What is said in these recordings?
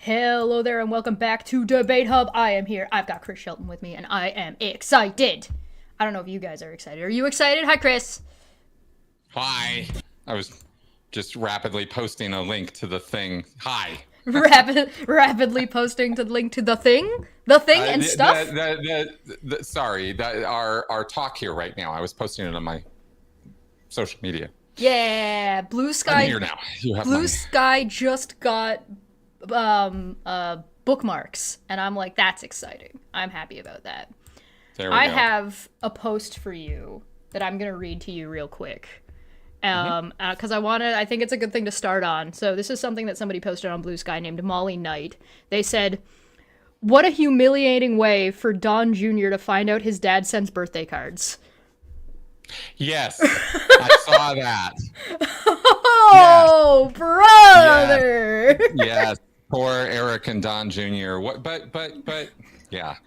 Hello there and welcome back to Debate Hub. I am here. I've got Chris Shelton with me and I am excited. I don't know if you guys are excited. Are you excited? Hi, Chris. Hi. I was just rapidly posting a link to the thing. Hi. Rapidly posting to the link to the thing and stuff. Sorry, our talk here right now. I was posting it on my social media. Yeah, Blue Sky. I'm here now. Blue Sky just got bookmarks, and I'm like, that's exciting. I'm happy about that. There we go. I have a post for you that I'm gonna read to you real quick. Because I think it's a good thing to start on. So this is something that somebody posted on Blue Sky named Molly Knight. They said, "What a humiliating way for Don Jr. to find out his dad sends birthday cards." Yes, I saw that. Oh, yes. Brother! Yes, poor Eric and Don Jr. What? But yeah.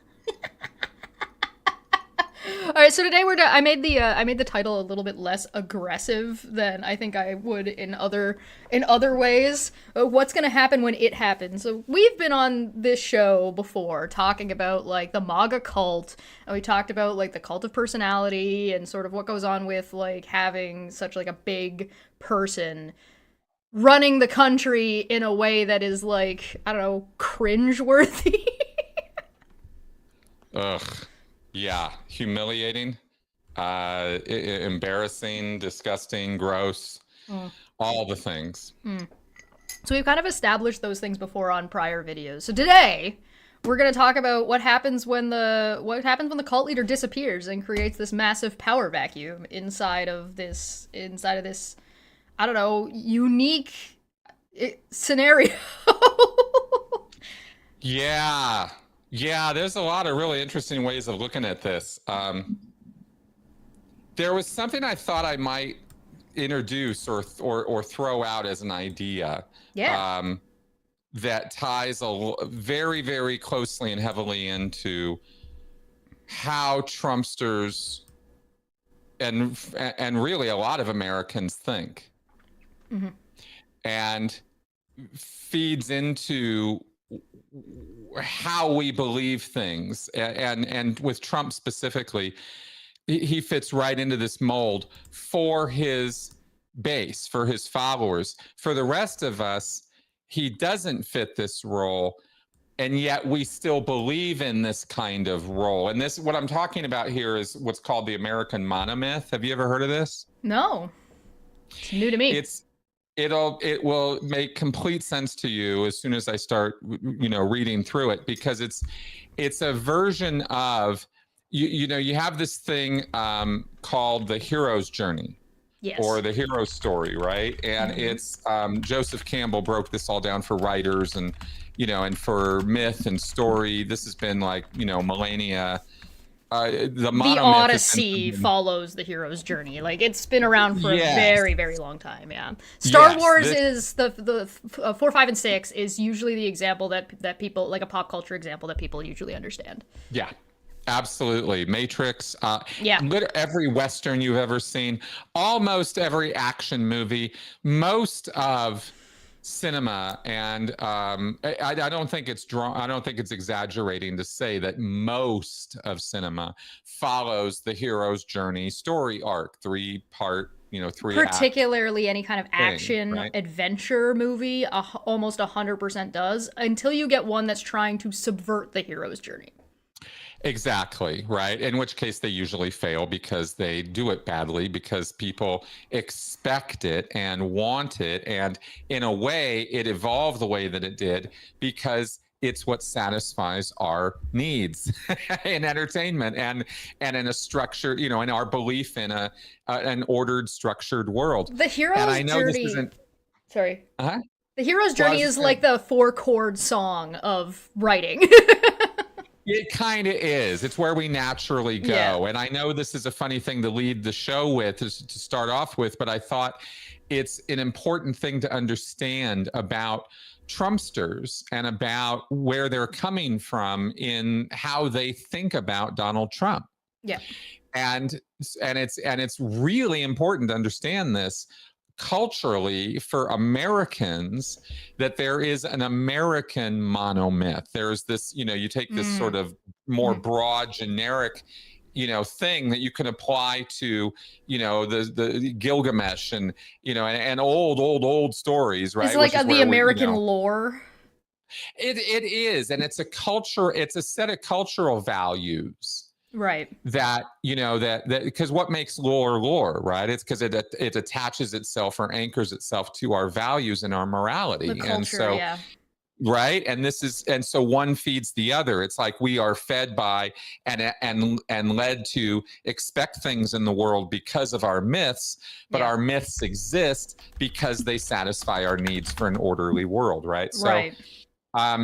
All right, so today I made the title a little bit less aggressive than I think I would in other ways. What's gonna happen when it happens? So we've been on this show before talking about like the MAGA cult, and we talked about like the cult of personality and sort of what goes on with like having such like a big person running the country in a way that is like, I don't know, cringeworthy. Ugh. Yeah, humiliating, embarrassing, disgusting, gross, all the things. So we've kind of established those things before on prior videos. So today, we're going to talk about what happens when the cult leader disappears and creates this massive power vacuum inside of this, I don't know, unique scenario. Yeah, there's a lot of really interesting ways of looking at this. There was something I thought I might introduce or throw out as an idea. Yeah. That ties very, very closely and heavily into how Trumpsters and really a lot of Americans think, and feeds into how we believe things, and with Trump specifically, he fits right into this mold for his base, for his followers. For the rest of us, he doesn't fit this role, and yet we still believe in this kind of role. And this, what I'm talking about here, is what's called the American monomyth. Have you ever heard of this? No, it's new to me. It will make complete sense to you as soon as I start, reading through it, because it's a version of, you have this thing called the hero's journey. Yes. Or the hero's story, right? And it's Joseph Campbell broke this all down for writers and for myth and story. This has been like millennia. The Odyssey follows the hero's journey. Like, it's been around for a very, very long time. Yeah. Star Wars is the 4, 5, and 6 is usually the example that people, like a pop culture example that people usually understand. Yeah, absolutely. Matrix. Every Western you've ever seen, almost every action movie, most of cinema, and I don't think it's exaggerating to say that most of cinema follows the hero's journey story arc, 3-part, 3 particularly any kind of action adventure movie, almost 100% does, until you get one that's trying to subvert the hero's journey. Exactly, right? In which case they usually fail because they do it badly, because people expect it and want it. And in a way, it evolved the way that it did because it's what satisfies our needs in entertainment and in a structured, in our belief in an ordered, structured world. The hero's journey. Sorry. Uh-huh. The hero's journey is like the 4-chord song of writing. It kind of is. It's where we naturally go. Yeah. And I know this is a funny thing to lead the show with, to start off with, but I thought it's an important thing to understand about Trumpsters and about where they're coming from in how they think about Donald Trump. Yeah. And it's really important to understand this culturally for Americans that there is an American monomyth. There's this, you take this sort of more broad, generic, thing that you can apply to, the Gilgamesh and, and old stories, right? It's like Which is the American lore. It is. And it's a culture, it's a set of cultural values. Right. That, that because what makes lore, right? It's because it attaches itself or anchors itself to our values and our morality. The culture, and so, yeah. Right. And so one feeds the other. It's like we are fed by and led to expect things in the world because of our myths, but our myths exist because they satisfy our needs for an orderly world. Right. Right.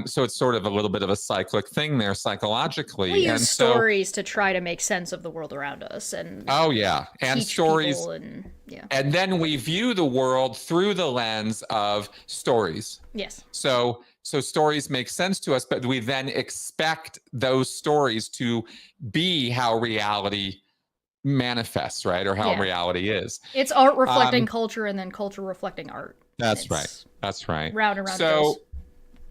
So it's sort of a little bit of a cyclic thing there psychologically. We use stories to try to make sense of the world around us, and and stories, and then we view the world through the lens of stories. Yes. So stories make sense to us, but we then expect those stories to be how reality manifests, right? Or how reality is. It's art reflecting culture, and then culture reflecting art. That's right. That's right. Round and round it goes.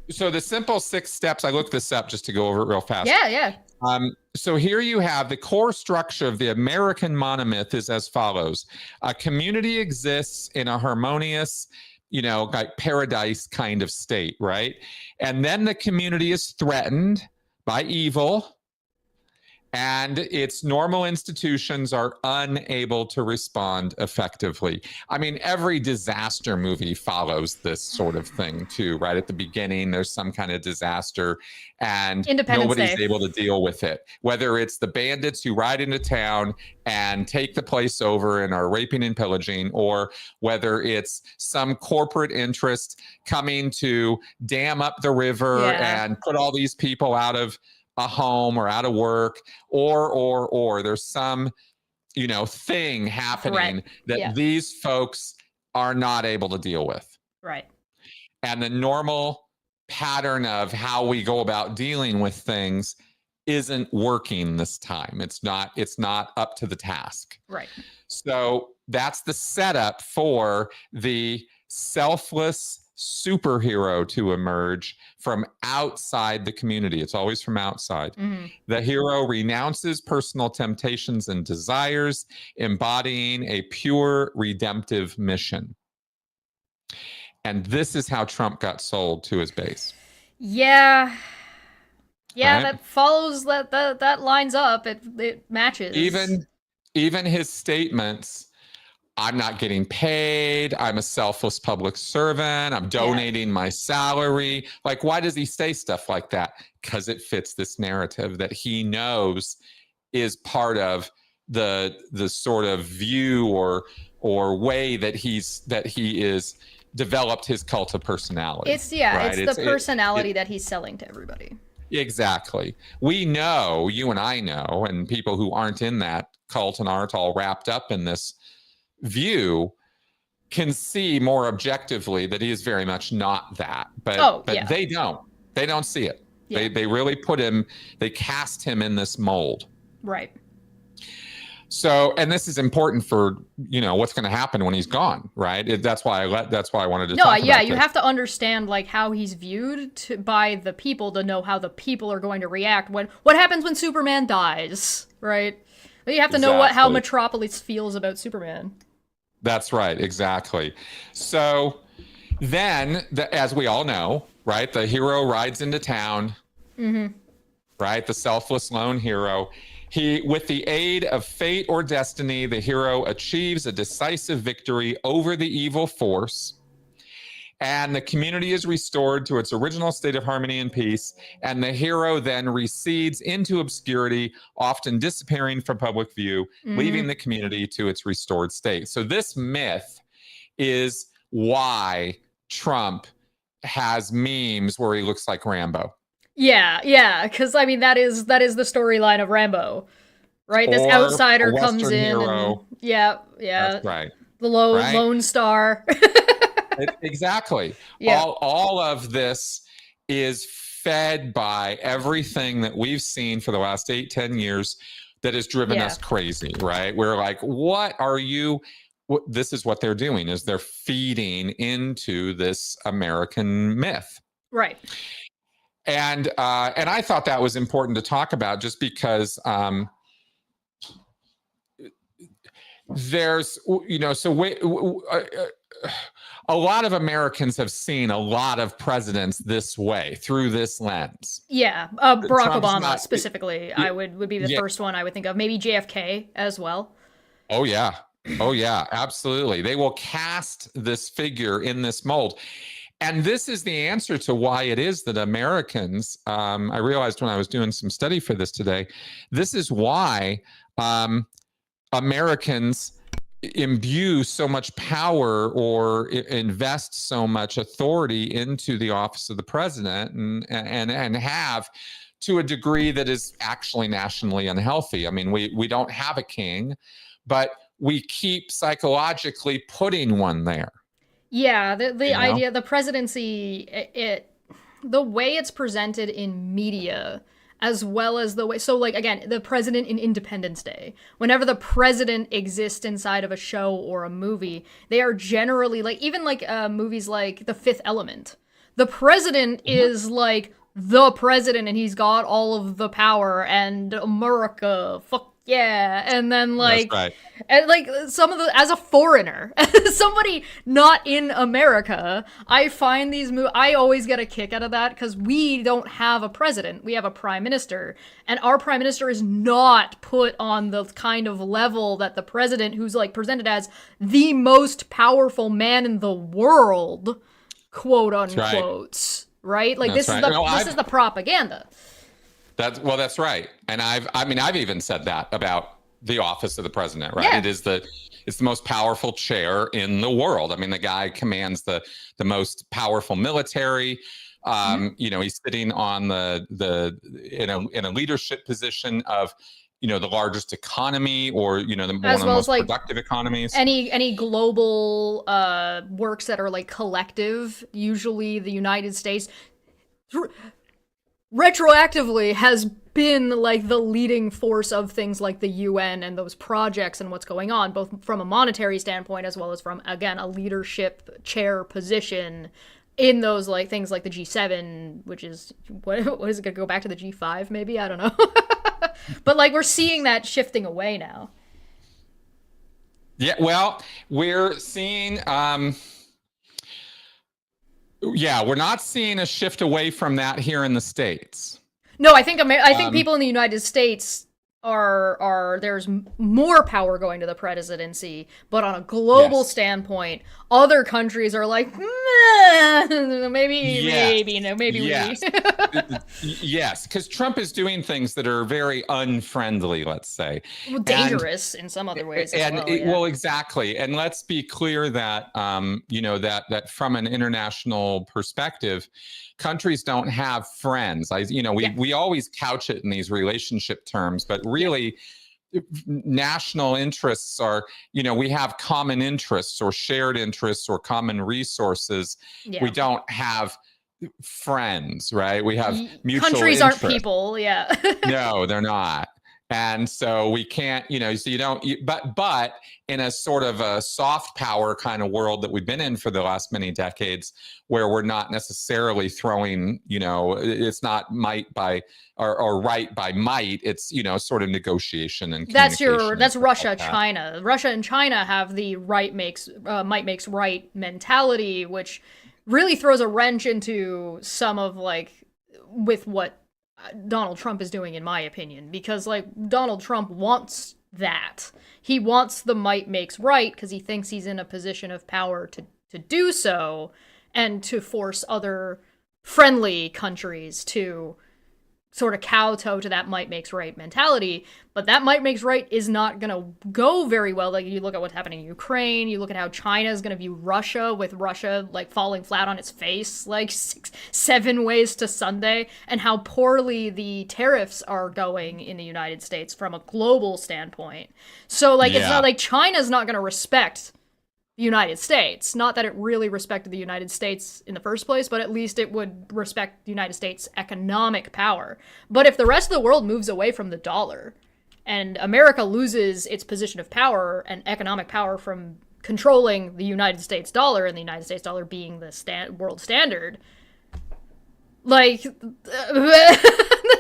So the simple 6 steps, I looked this up just to go over it real fast. Yeah. So here you have the core structure of the American monomyth is as follows. A community exists in a harmonious, like paradise kind of state, right? And then the community is threatened by evil, and its normal institutions are unable to respond effectively. I mean, every disaster movie follows this sort of thing too, right? At the beginning, there's some kind of disaster and nobody's able to deal with it. Whether it's the bandits who ride into town and take the place over and are raping and pillaging, or whether it's some corporate interest coming to dam up the river and put all these people out of a home or out of work, or there's some, thing happening that these folks are not able to deal with. Right. And the normal pattern of how we go about dealing with things isn't working this time. It's not up to the task. Right. So that's the setup for the selfless superhero to emerge from outside the community. It's always from outside. The hero renounces personal temptations and desires, embodying a pure redemptive mission. And this is how Trump got sold to his base. Yeah, right? That follows that lines up. It matches. Even his statements, I'm not getting paid. I'm a selfless public servant. I'm donating my salary. Like, why does he say stuff like that? Because it fits this narrative that he knows is part of the sort of view or way that he is developed his cult of personality. It's the personality that he's selling to everybody. Exactly. We know, you and I know, and people who aren't in that cult and aren't all wrapped up in this view can see more objectively that he is very much not that, but they don't see it. They really they cast him in this mold, right? So, and this is important for what's going to happen when he's gone, right? That's why I wanted to talk about you this. have to understand like how he's viewed by the people to know how the people are going to react what happens when Superman dies, right? You have to know how Metropolis feels about Superman. That's right, exactly. So then, as we all know, right, the hero rides into town, right, the selfless lone hero. With the aid of fate or destiny, the hero achieves a decisive victory over the evil force, and the community is restored to its original state of harmony and peace, and the hero then recedes into obscurity, often disappearing from public view, leaving the community to its restored state. So this myth is why Trump has memes where he looks like Rambo. Yeah, because I mean that is the storyline of Rambo, right? This outsider comes in, hero. That's right. The Lone Star. Exactly. Yeah. All of this is fed by everything that we've seen for the last 8-10 years that has driven us crazy, right? We're like, what are you this is what they're doing, is they're feeding into this American myth. Right. And I thought that was important to talk about, just because there's, a lot of Americans have seen a lot of presidents this way, through this lens. Yeah, Barack Trump's Obama specifically, I would be the first one I would think of. Maybe JFK as well. Oh yeah, absolutely. They will cast this figure in this mold. And this is the answer to why it is that Americans, I realized when I was doing some study for this today, this is why Americans imbue so much power or invest so much authority into the office of the president, and have, to a degree that is actually nationally unhealthy. I mean, we don't have a king, but we keep psychologically putting one there. Yeah, the idea, the presidency, the way it's presented in media, as well as the way, so like, again, the president in Independence Day, whenever the president exists inside of a show or a movie, they are generally like, even like movies like The Fifth Element, the president is like the president and he's got all of the power, and America, fuck yeah. And then like, right. And like some of the, as a foreigner, somebody not in America, I find these I always get a kick out of that, because we don't have a president. We have a prime minister, and our prime minister is not put on the kind of level that the president, who's like presented as the most powerful man in the world, quote unquote, right? Like That's this right. this is the propaganda. That's right. And I've even said that about the office of the president, right? Yeah. It's the most powerful chair in the world. I mean, the guy commands the most powerful military. He's sitting on in a leadership position of, the largest economy, or one of the most productive economies. Any global works that are like collective, usually the United States retroactively has been like the leading force of things like the UN and those projects and what's going on, both from a monetary standpoint as well as from, again, a leadership chair position in those like things like the G7, which is what is it gonna go back to the G5 maybe? I don't know. But like we're seeing that shifting away now. Yeah, well, we're seeing we're not seeing a shift away from that here in the States. No, I think people in the United States are there's more power going to the presidency, but on a global standpoint, other countries are like, maybe. Yes, because Trump is doing things that are very unfriendly, let's say. Well, dangerous in some other ways as well. Well, exactly. And let's be clear that, that from an international perspective, countries don't have friends. We always couch it in these relationship terms, but really national interests are, we have common interests or shared interests or common resources. Yeah. We don't have friends, right? We have mutual countries interests. Aren't people. Yeah. No, they're not. And so we can't, but in a sort of a soft power kind of world that we've been in for the last many decades, where we're not necessarily throwing, it's not might by or right by might, it's, sort of negotiation and that's Russia, China. Russia and China have the might makes right mentality, which really throws a wrench into some of with what Donald Trump is doing, in my opinion, because Donald Trump wants that. He wants the might makes right because he thinks he's in a position of power to do so, and to force other friendly countries to sort of kowtow to that might makes right mentality. But that might makes right is not going to go very well. Like, you look at what's happening in Ukraine, you look at how China is going to view Russia, with Russia falling flat on its face 7 ways to Sunday, and how poorly the tariffs are going in the United States from a global standpoint. So it's not like China's not going to respect the United States. Not that it really respected the United States in the first place, but at least it would respect the United States' economic power. But if the rest of the world moves away from the dollar, and America loses its position of power and economic power from controlling the United States dollar, and the United States dollar being the world standard, like,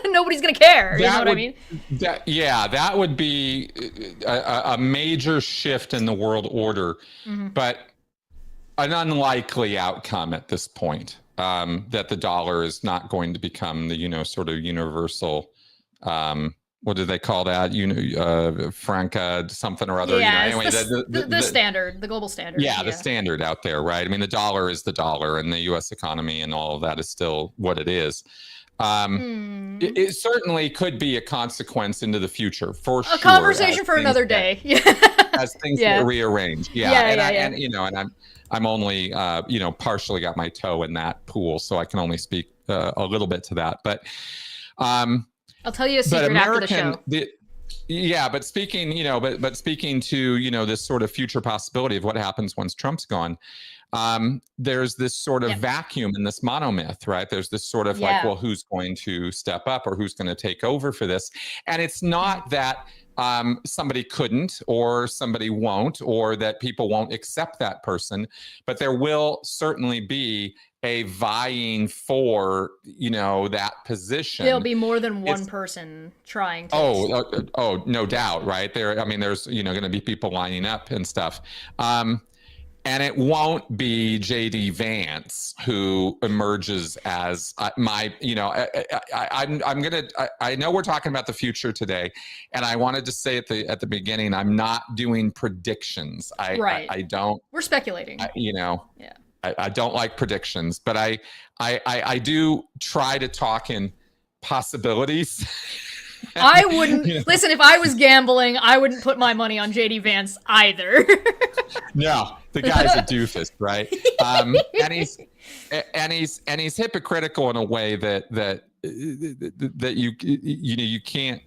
nobody's gonna care. You know what I mean? That would be a major shift in the world order, but an unlikely outcome at this point. That the dollar is not going to become the sort of universal. What do they call that? Franca something or other. Yeah, anyway, the standard, the global standard. Yeah, the standard out there, right? I mean, the dollar is the dollar, and the U.S. economy and all of that is still what it is. It certainly could be a consequence into the future, for sure. A conversation for another day. As things get rearranged. And I'm only partially got my toe in that pool, so I can only speak a little bit to that. But I'll tell you a secret after the show. But speaking to this sort of future possibility of what happens once Trump's gone, there's this sort of vacuum in this monomyth, right? There's this sort of like, well, who's going to step up or who's going to take over for this? And it's not that somebody couldn't or somebody won't, or that people won't accept that person, but there will certainly be a vying for that position. There'll be more than one person trying to. No doubt, right? There's going to be people lining up and stuff. And it won't be JD Vance who emerges as I know we're talking about the future today, and I wanted to say at the beginning, I'm not doing predictions. I don't. We're speculating. I don't like predictions, but I do try to talk in possibilities. I wouldn't listen. If I was gambling, I wouldn't put my money on JD Vance either. No, the guy's a doofus, right? And he's hypocritical in a way that you can't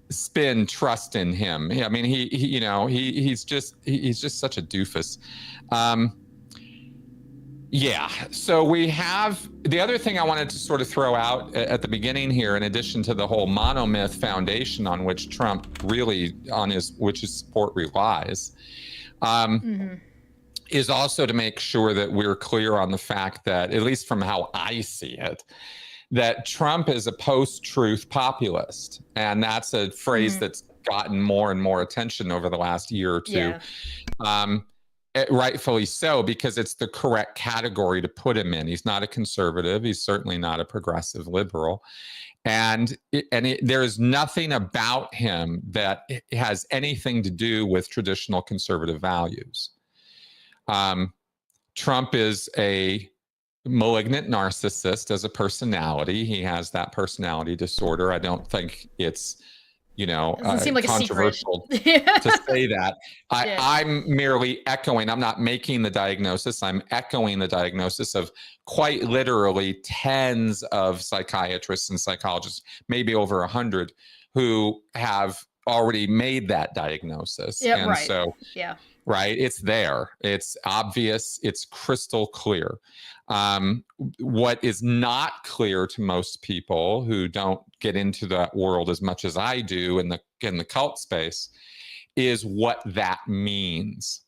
spin trust in him. I mean, he's just such a doofus. So we have the other thing I wanted to sort of throw out at the beginning here, in addition to the whole monomyth foundation on which Trump really which his support relies, is also to make sure that we're clear on the fact that, at least from how I see it, that Trump is a post-truth populist. And that's a phrase that's gotten more and more attention over the last year or two. Rightfully so, because it's the correct category to put him in. He's not a conservative. He's certainly not a progressive liberal. And there is nothing about him that has anything to do with traditional conservative values. Trump is a malignant narcissist as a personality. He has that personality disorder. I don't think it's seem like controversial to say that. I'm merely echoing. I'm not making the diagnosis. I'm echoing the diagnosis of quite literally tens of psychiatrists and psychologists, maybe over 100, who have already made that diagnosis. Right. It's there. It's obvious. It's crystal clear. What is not clear to most people who don't get into that world as much as I do in the cult space is what that means.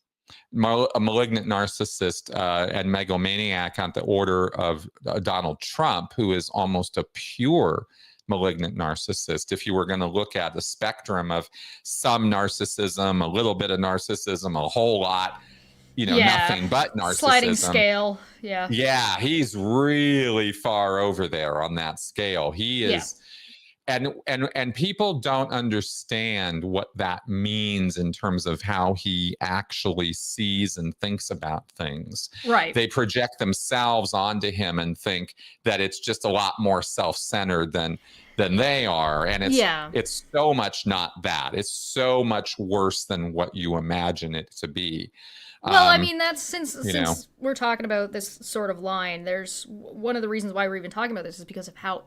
A malignant narcissist and megalomaniac on the order of Donald Trump, who is almost a pure malignant narcissist. If you were going to look at the spectrum of some narcissism, a little bit of narcissism, a whole lot, nothing but narcissism. Sliding scale. Yeah, he's really far over there on that scale. He is. And people don't understand what that means in terms of how he actually sees and thinks about things. Right. They project themselves onto him and think that it's just a lot more self-centered than they are. And it's so much not that. It's so much worse than what you imagine it to be. Well, I mean, that's since we're talking about this sort of line, there's one of the reasons why we're even talking about this is because of how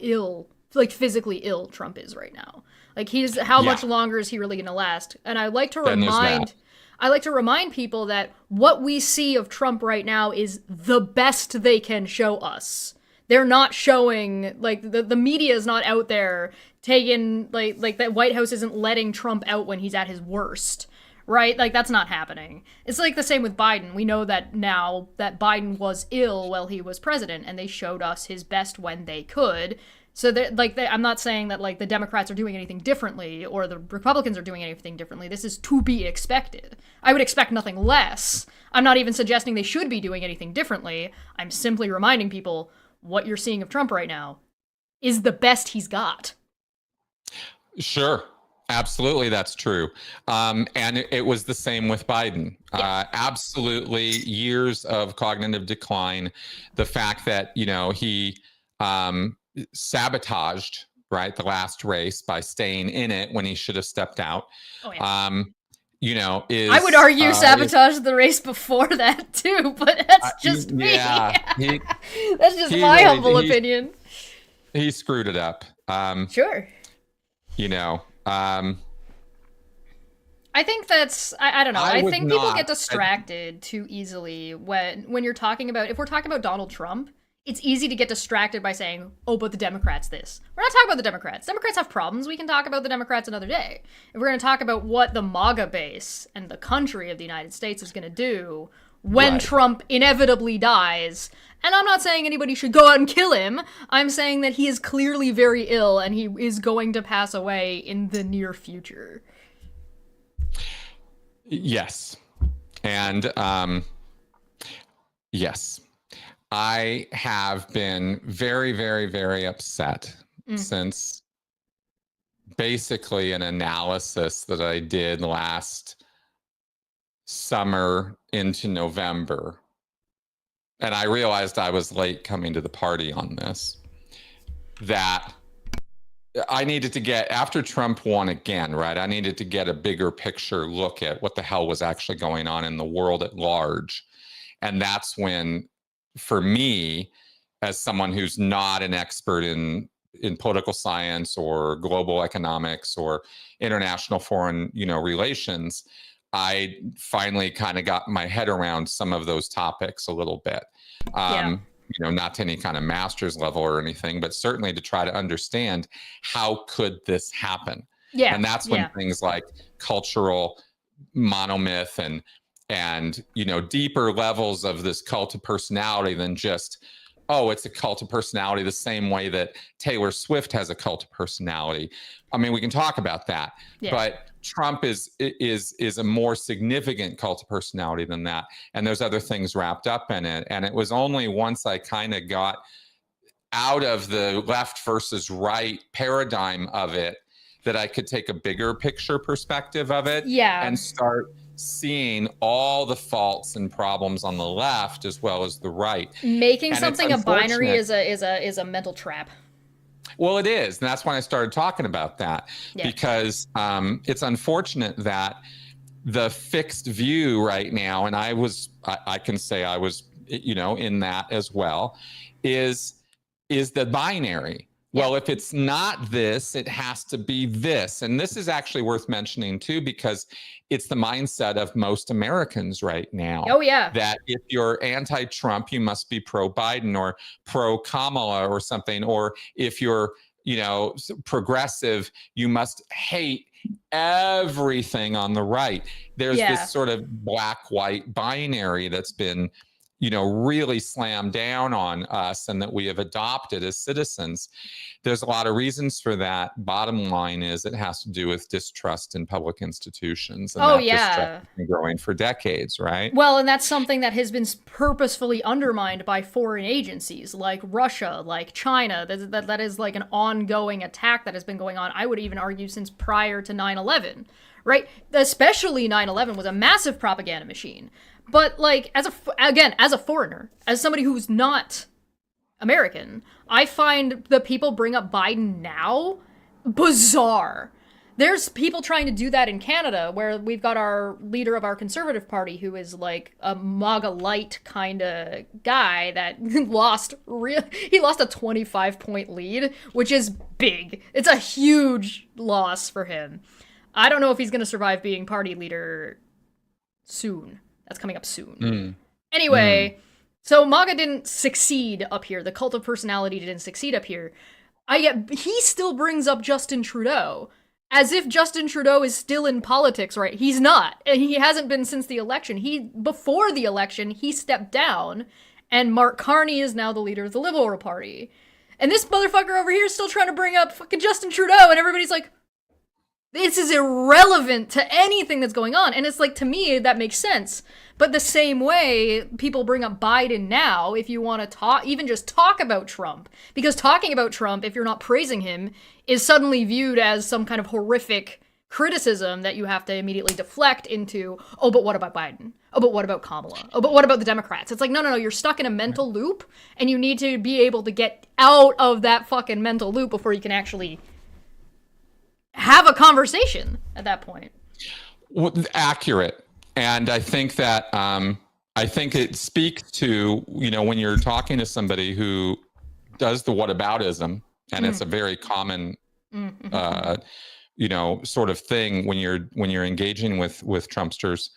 physically ill Trump is right now. Like, how much longer is he really going to last? And I like to remind people that what we see of Trump right now is the best they can show us. They're not showing, like, the media is not out there taking, like that White House isn't letting Trump out when he's at his worst. right? Like, that's not happening. It's like the same with Biden. We know that now that Biden was ill while he was president, and they showed us his best when they could. So, I'm not saying that, like, the Democrats are doing anything differently or the Republicans are doing anything differently. This is to be expected. I would expect nothing less. I'm not even suggesting they should be doing anything differently. I'm simply reminding people what you're seeing of Trump right now is the best he's got. Sure. Absolutely, that's true. And it was the same with Biden. Yeah. Absolutely, years of cognitive decline. The fact that, he sabotaged, right, the last race by staying in it when he should have stepped out. Oh, yeah. Is I would argue sabotaged the race before that too, but that's just me. That's just my humble opinion. He screwed it up. Sure. I think that's I don't know. I think people get distracted too easily when you're talking about, if we're talking about Donald Trump, it's easy to get distracted by saying, oh, but the Democrats this. We're not talking about the Democrats. Democrats have problems. We can talk about the Democrats another day. If we're going to talk about what the MAGA base and the country of the United States is going to do when Trump inevitably dies, and I'm not saying anybody should go out and kill him. I'm saying that he is clearly very ill and he is going to pass away in the near future. Yes. And yes. I have been very, very, very upset since basically an analysis that I did last summer into November. And I realized I was late coming to the party on this, that I needed to get, after Trump won again, right, I needed to get a bigger picture look at what the hell was actually going on in the world at large. And that's when, for me, as someone who's not an expert in political science or global economics or international foreign, relations, I finally kind of got my head around some of those topics a little bit. Not to any kind of master's level or anything, but certainly to try to understand how could this happen. Yeah. And that's when things like cultural monomyth and deeper levels of this cult of personality than just, oh, it's a cult of personality the same way that Taylor Swift has a cult of personality. I mean, we can talk about that, but Trump is a more significant cult of personality than that. And there's other things wrapped up in it. And it was only once I kind of got out of the left versus right paradigm of it that I could take a bigger picture perspective of it and start seeing all the faults and problems on the left as well as the right. Making something a binary is a mental trap. Well, it is. And that's when I started talking about that, because it's unfortunate that the fixed view right now, and I can say I was, in that as well, is the binary. Well, if it's not this, it has to be this. And this is actually worth mentioning too, because it's the mindset of most Americans right now. Oh, yeah. That if you're anti-Trump, you must be pro-Biden or pro-Kamala or something. Or if you're, progressive, you must hate everything on the right. There's this sort of black-white binary that's been, really slammed down on us and that we have adopted as citizens. There's a lot of reasons for that. Bottom line is it has to do with distrust in public institutions. And distrust has been growing for decades, right? Well, and that's something that has been purposefully undermined by foreign agencies like Russia, like China. That is like an ongoing attack that has been going on, I would even argue, since prior to 9/11, right? Especially 9/11 was a massive propaganda machine. But, like, as a foreigner, as somebody who's not American, I find the people bring up Biden now bizarre. There's people trying to do that in Canada, where we've got our leader of our Conservative Party, who is, like, a MAGA light kind of guy that lost a 25-point lead, which is big. It's a huge loss for him. I don't know if he's going to survive being party leader soon. That's coming up soon. Anyway, so MAGA didn't succeed up here. The cult of personality didn't succeed up here. He still brings up Justin Trudeau. as if Justin Trudeau is still in politics, right? He's not. And he hasn't been since the election. Before the election, he stepped down, and Mark Carney is now the leader of the Liberal Party. And this motherfucker over here is still trying to bring up fucking Justin Trudeau, and everybody's like, this is irrelevant to anything that's going on. And it's like, to me, that makes sense. But the same way people bring up Biden now, if you want to talk, even just talk about Trump, because talking about Trump, if you're not praising him, is suddenly viewed as some kind of horrific criticism that you have to immediately deflect into, oh, but what about Biden? Oh, but what about Kamala? Oh, but what about the Democrats? It's like, no, you're stuck in a mental loop, and you need to be able to get out of that fucking mental loop before you can actually have a conversation at that point. Well, accurate. And I think that I think it speaks to, when you're talking to somebody who does the whataboutism, and it's a very common sort of thing when you're engaging with Trumpsters.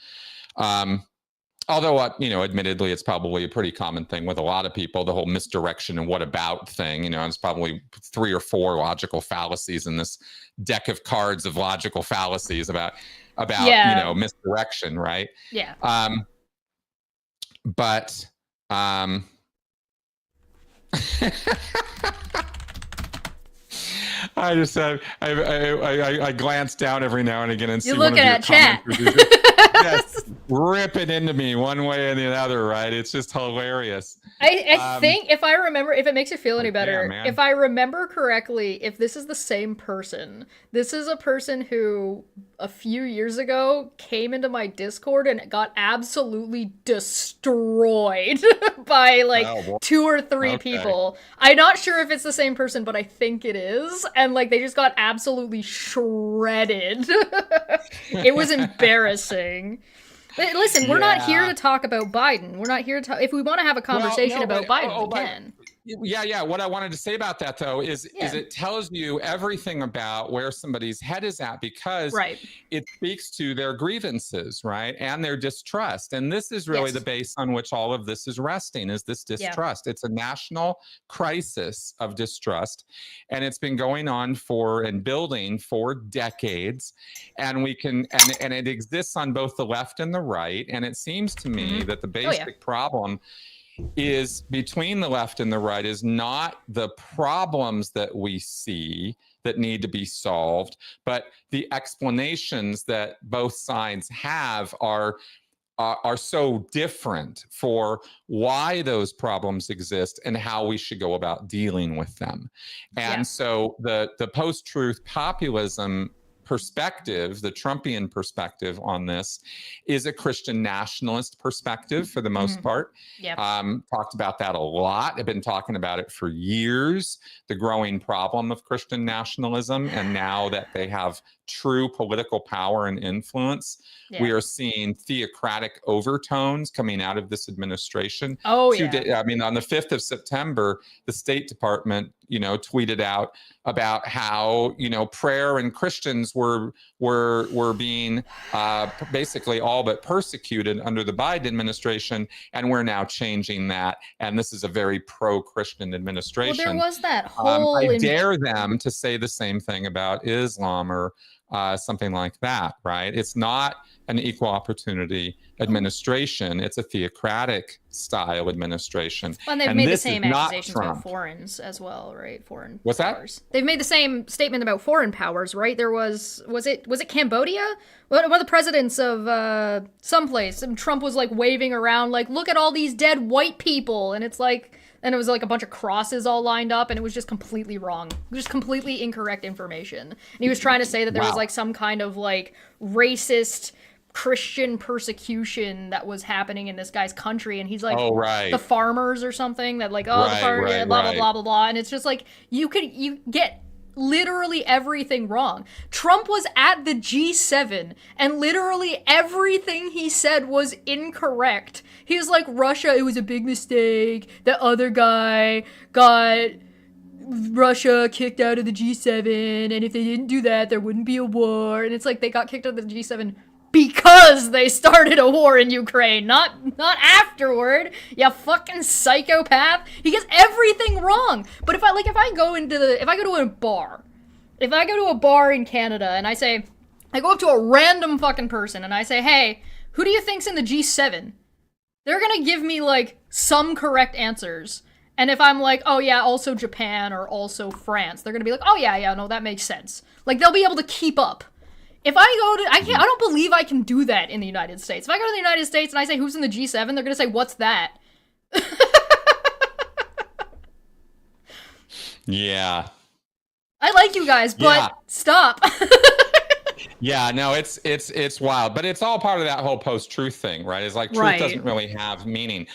Although, admittedly, it's probably a pretty common thing with a lot of people, the whole misdirection and what about thing. There's probably 3 or 4 logical fallacies in this deck of cards of logical fallacies about misdirection, right? Yeah. But I just I glance down every now and again and see you're looking at chat. Yes, rip it into me one way or the other, right? It's just hilarious. I think if it makes you feel any better, if I remember correctly, if this is the same person, this is a person who a few years ago came into my Discord and got absolutely destroyed by 2 or 3 people. I'm not sure if it's the same person, but I think it is. And they just got absolutely shredded. It was embarrassing. But listen, we're not here to talk about Biden. We're not here to talk. If we want to have a conversation about Biden, we can. Yeah. What I wanted to say about that, though, is it tells you everything about where somebody's head is at, because it speaks to their grievances, right, and their distrust. And this is really the base on which all of this is resting, is this distrust. It's a national crisis of distrust, and it's been going on and building for decades. And and it exists on both the left and the right. And it seems to me that the basic problem is between the left and the right is not the problems that we see that need to be solved, but the explanations that both sides have are so different for why those problems exist and how we should go about dealing with them. And so the post-truth populism perspective, the Trumpian perspective on this, is a Christian nationalist perspective for the most part. Talked about that a lot. I've been talking about it for years, the growing problem of Christian nationalism. And now that they have true political power and influence, we are seeing theocratic overtones coming out of this administration. On the 5th of September, the State Department, tweeted out about how, prayer and Christians were being basically all but persecuted under the Biden administration, and we're now changing that. And this is a very pro-Christian administration. Well, there was that whole... I dare them to say the same thing about Islam or something like that, right? It's not an equal opportunity administration. It's a theocratic style administration. Well, and they've made the same accusations about foreigners as well, right? Foreign What's powers. That? They've made the same statement about foreign powers, right? There was it Cambodia? One of the presidents of someplace, and Trump was waving around look at all these dead white people, and it's and it was a bunch of crosses all lined up, and it was just completely wrong. Just completely incorrect information. And he was trying to say that there was some kind of racist Christian persecution that was happening in this guy's country, and he's the farmers or something that the farmers, blah blah blah blah, and it's just you get literally everything wrong. Trump was at the G7 and literally everything he said was incorrect. He was like, Russia, it was a big mistake. The other guy got Russia kicked out of the G7, and if they didn't do that, there wouldn't be a war. And it's they got kicked out of the G7 because they started a war in Ukraine, not afterward. You fucking psychopath. He gets everything wrong. But if I go to a bar, if I go to a bar in Canada and I go up to a random fucking person and I say, hey, who do you think's in the G7? They're gonna give me, like, some correct answers. And if I'm like, oh yeah, also Japan or also France, they're gonna be like, oh yeah, no, that makes sense. Like, they'll be able to keep up. If I don't believe I can do that in the United States. If I go to the United States and I say, who's in the G7, they're gonna say, what's that? Yeah. I like you guys, but stop. Yeah, no, it's wild, but it's all part of that whole post-truth thing, right? It's like truth doesn't really have meaning.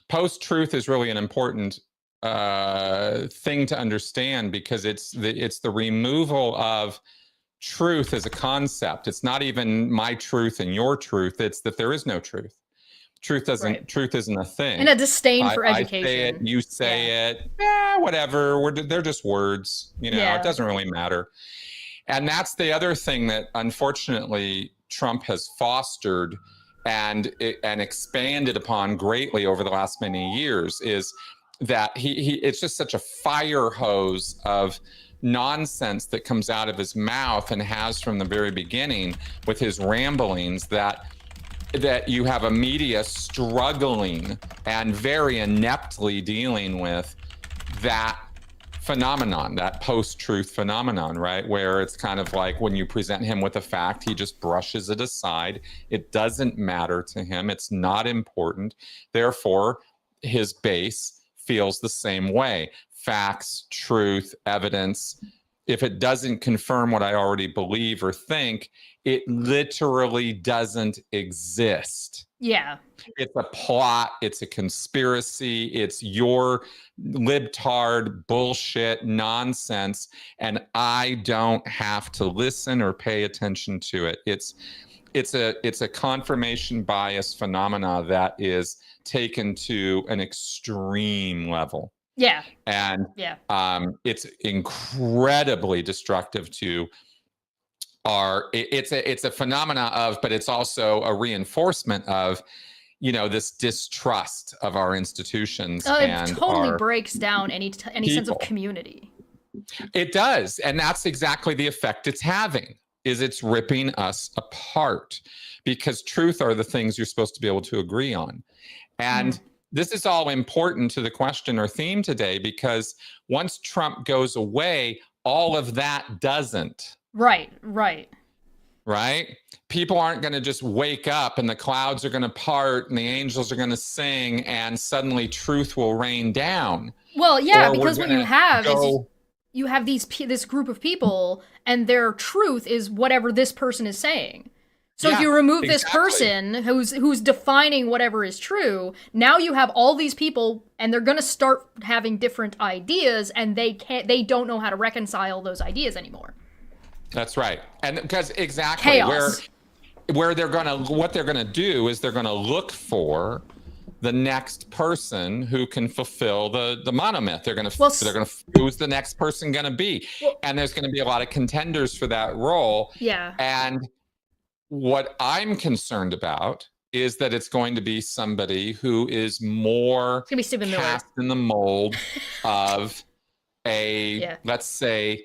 Post-truth is really an important thing to understand because it's the removal of truth as a concept. It's not even my truth and your truth. It's that there is no truth. Truth isn't a thing. And a disdain for education. I say it, you say it, whatever. They're just words. You know, it doesn't really matter. And that's the other thing that unfortunately Trump has fostered and expanded upon greatly over the last many years is that it's just such a fire hose of nonsense that comes out of his mouth and has from the very beginning with his ramblings that you have a media struggling and very ineptly dealing with that phenomenon, that post-truth phenomenon, right? Where it's kind of like when you present him with a fact, he just brushes it aside. It doesn't matter to him. It's not important. Therefore, his base feels the same way. Facts, truth, evidence. If it doesn't confirm what I already believe or think, it literally doesn't exist. Yeah. It's a plot. It's a conspiracy. It's your libtard bullshit nonsense. And I don't have to listen or pay attention to it. It's a confirmation bias phenomena that is taken to an extreme level. Yeah. And it's incredibly destructive to it's a phenomena of, but it's also a reinforcement of, you know, this distrust of our institutions. It totally breaks down any sense of community. It does. And that's exactly the effect it's having, is it's ripping us apart because truth are the things you're supposed to be able to agree on. And this is all important to the question or theme today, because once Trump goes away, all of that doesn't. Right. People aren't going to just wake up and the clouds are going to part and the angels are going to sing and suddenly truth will rain down. Well, yeah, because what you have is you have this group of people and their truth is whatever this person is saying. So if you remove this person who's defining whatever is true, now you have all these people and they're going to start having different ideas and they don't know how to reconcile those ideas anymore. That's right. And because chaos. What they're gonna do is they're gonna look for the next person who can fulfill the monomyth. They're gonna who's the next person gonna be? And there's gonna be a lot of contenders for that role. Yeah. And what I'm concerned about is that it's going to be somebody who is more cast in the mold of let's say,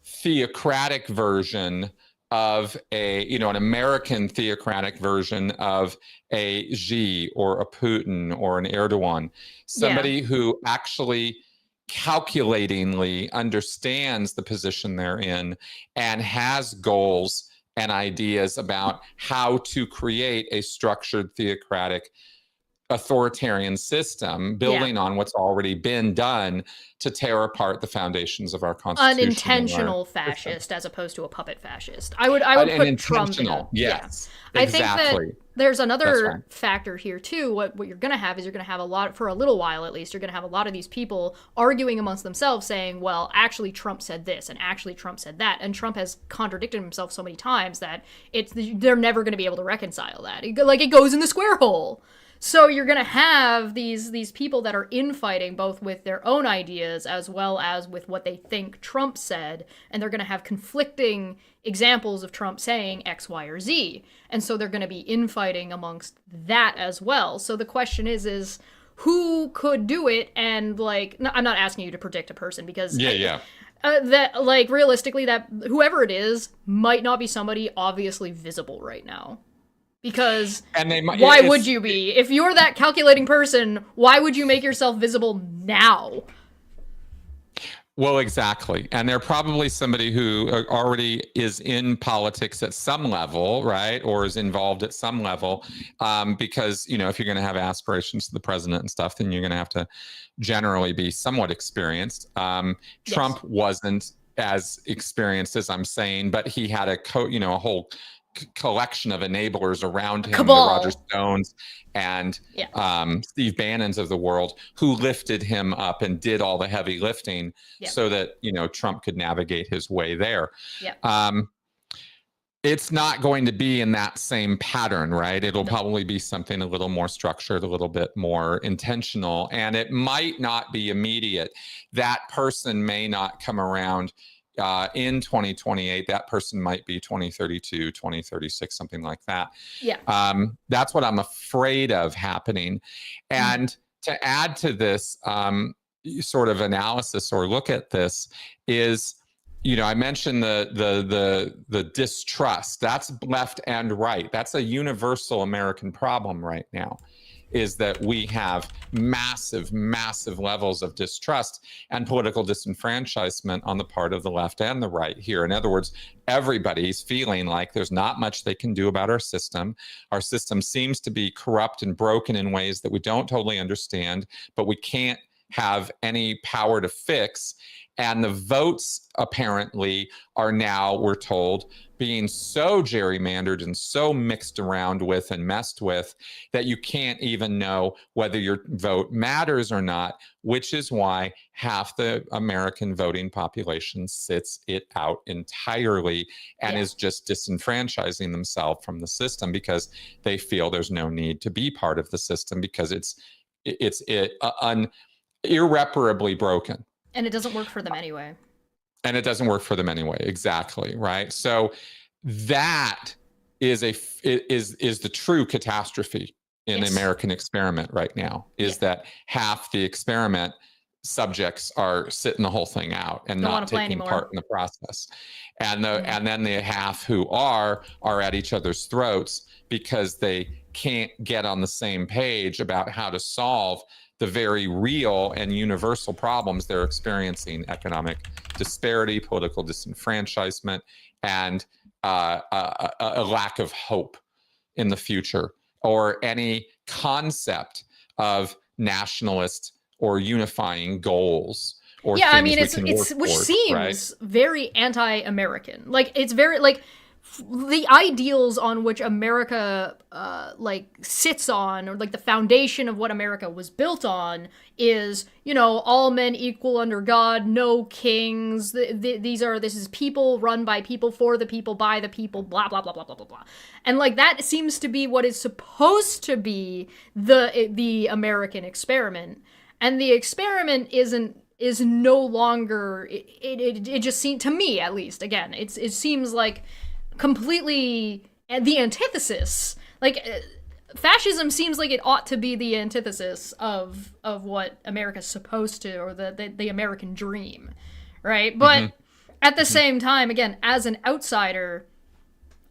theocratic version of an American theocratic version of a Xi or a Putin or an Erdogan, somebody who actually calculatingly understands the position they're in and has goals and ideas about how to create a structured theocratic authoritarian system building on what's already been done to tear apart the foundations of our constitution. An intentional fascist as opposed to a puppet fascist. I would put Trump in a, yes. I think that there's another factor here too. What you're going to have is you're going to have a lot, for a little while at least, you're going to have a lot of these people arguing amongst themselves saying, well, actually Trump said this and actually Trump said that. And Trump has contradicted himself so many times that they're never going to be able to reconcile that. It goes in the square hole. So you're going to have these people that are infighting both with their own ideas as well as with what they think Trump said, and they're going to have conflicting examples of Trump saying X, Y, or Z. And so they're going to be infighting amongst that as well. So the question is who could do it? And I'm not asking you to predict a person because That, like, realistically, that whoever it is might not be somebody obviously visible right now. Because And they might, why would you be? If you're that calculating person, why would you make yourself visible now? Well, exactly. And they're probably somebody who already is in politics at some level, right? Or is involved at some level. Because, you know, if you're going to have aspirations to the president and stuff, then you're going to have to generally be somewhat experienced. Trump wasn't as experienced as I'm saying, but he had a whole collection of enablers around him, Cabal. the Roger Stones and Steve Bannons of the world, who lifted him up and did all the heavy lifting so that, you know, Trump could navigate his way there. It's not going to be in that same pattern, right? It'll probably be something a little more structured, a little bit more intentional, and it might not be immediate. That person may not come around in 2028. That person might be 2032, 2036, something like that. That's what I'm afraid of happening. And to add to this sort of analysis or look at this is, you know, I mentioned the distrust. That's left and right. That's a universal American problem right now, is that we have massive, massive levels of distrust and political disenfranchisement on the part of the left and the right here. In other words, everybody's feeling like there's not much they can do about our system. Our system seems to be corrupt and broken in ways that we don't totally understand, but we can't have any power to fix. And the votes apparently are now, we're told, being so gerrymandered and so mixed around with and messed with that you can't even know whether your vote matters or not, which is why half the American voting population sits it out entirely and is just disenfranchising themselves from the system because they feel there's no need to be part of the system because it's irreparably broken. And it doesn't work for them anyway. Exactly. Right. So that is the true catastrophe in the American experiment right now, is that half the experiment subjects are sitting the whole thing out and not taking part in the process. And and then the half who are at each other's throats because they can't get on the same page about how to solve the very real and universal problems they're experiencing: economic disparity, political disenfranchisement, and a lack of hope in the future, or any concept of nationalist or unifying goals. Or I mean, which seems very anti-American. Like, it's very, like, the ideals on which America sits on, or like the foundation of what America was built on, is, you know, all men equal under God, no kings. This is people run by people, for the people, by the people, blah blah blah blah blah blah blah. And like that seems to be what is supposed to be the American experiment, and the experiment is no longer. It just seemed, to me at least, again, it seems like completely the antithesis. Like, fascism seems like it ought to be the antithesis of what America's supposed to, or the American dream, right? But at the same time, again, as an outsider,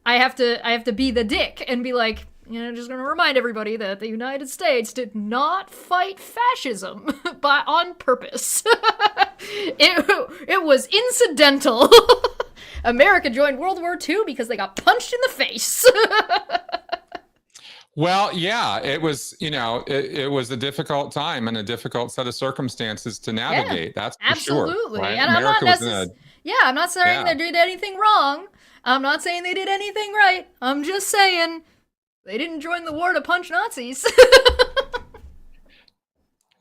I have to be the dick and be like, you know, just going to remind everybody that the United States did not fight fascism on purpose. It was incidental. America joined World War II because they got punched in the face. Well, yeah, it was, you know, it was a difficult time and a difficult set of circumstances to navigate. That's for absolutely. Sure, right? And I'm not saying they did anything wrong. I'm not saying they did anything right. I'm just saying they didn't join the war to punch Nazis.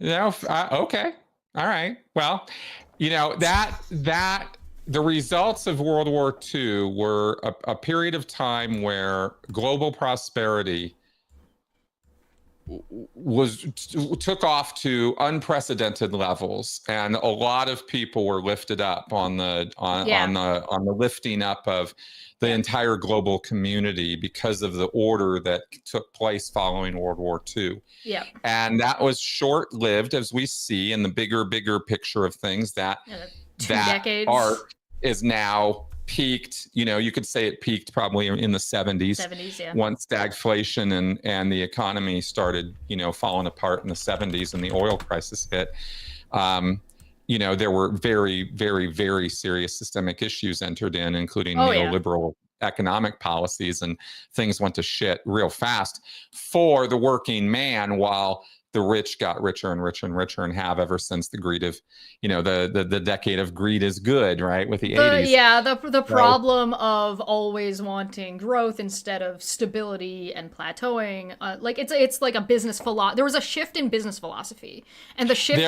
Okay. All right. Well, you know, that the results of World War II were a period of time where global prosperity took off to unprecedented levels, and a lot of people were lifted up on the lifting up of the entire global community because of the order that took place following World War II. Yeah. And that was short-lived, as we see in the bigger picture of things. That that decades. arc is now peaked. You could say it peaked probably in the 70s. 70s, yeah. Once stagflation and the economy started, falling apart in the 70s and the oil crisis hit. There were very, very, very serious systemic issues entered in, including neoliberal economic policies, and things went to shit real fast for the working man, while the rich got richer and richer and richer, and have ever since the greed of, the decade of greed is good, right? With the 80s. Yeah, the problem of always wanting growth instead of stability and plateauing. It's like a business philosophy. There was a shift in business philosophy, and the shift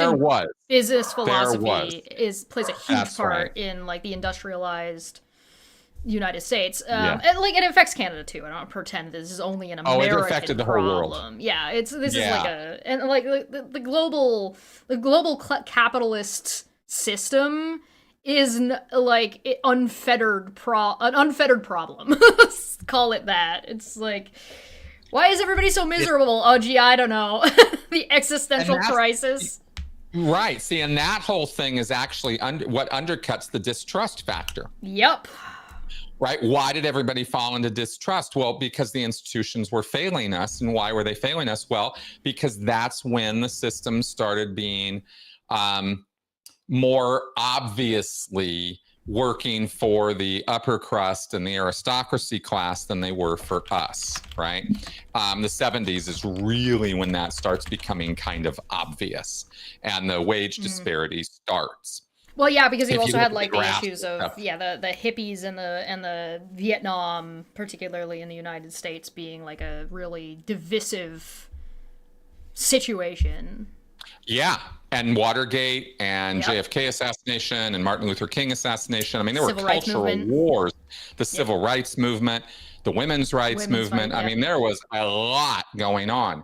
business philosophy plays a huge part in like the industrialized United States, and it affects Canada too. I don't pretend this is only an American it affected the problem. Whole world. Yeah, is like the global capitalist system is like an unfettered problem. Call it that. It's like, why is everybody so miserable? Oh, gee, I don't know. The existential crisis. Right. See, and that whole thing is actually what undercuts the distrust factor. Yep. Right? Why did everybody fall into distrust? Well, because the institutions were failing us. And why were they failing us? Well, because that's when the systems started being more obviously working for the upper crust and the aristocracy class than they were for us, right? The 70s is really when that starts becoming kind of obvious, and the wage disparity starts. Well, yeah, because you also had like the issues of the hippies and the Vietnam, particularly in the United States, being like a really divisive situation. Yeah, and Watergate and JFK assassination and Martin Luther King assassination. I mean, there were cultural wars, the civil rights movement, the women's rights movement. I mean, there was a lot going on,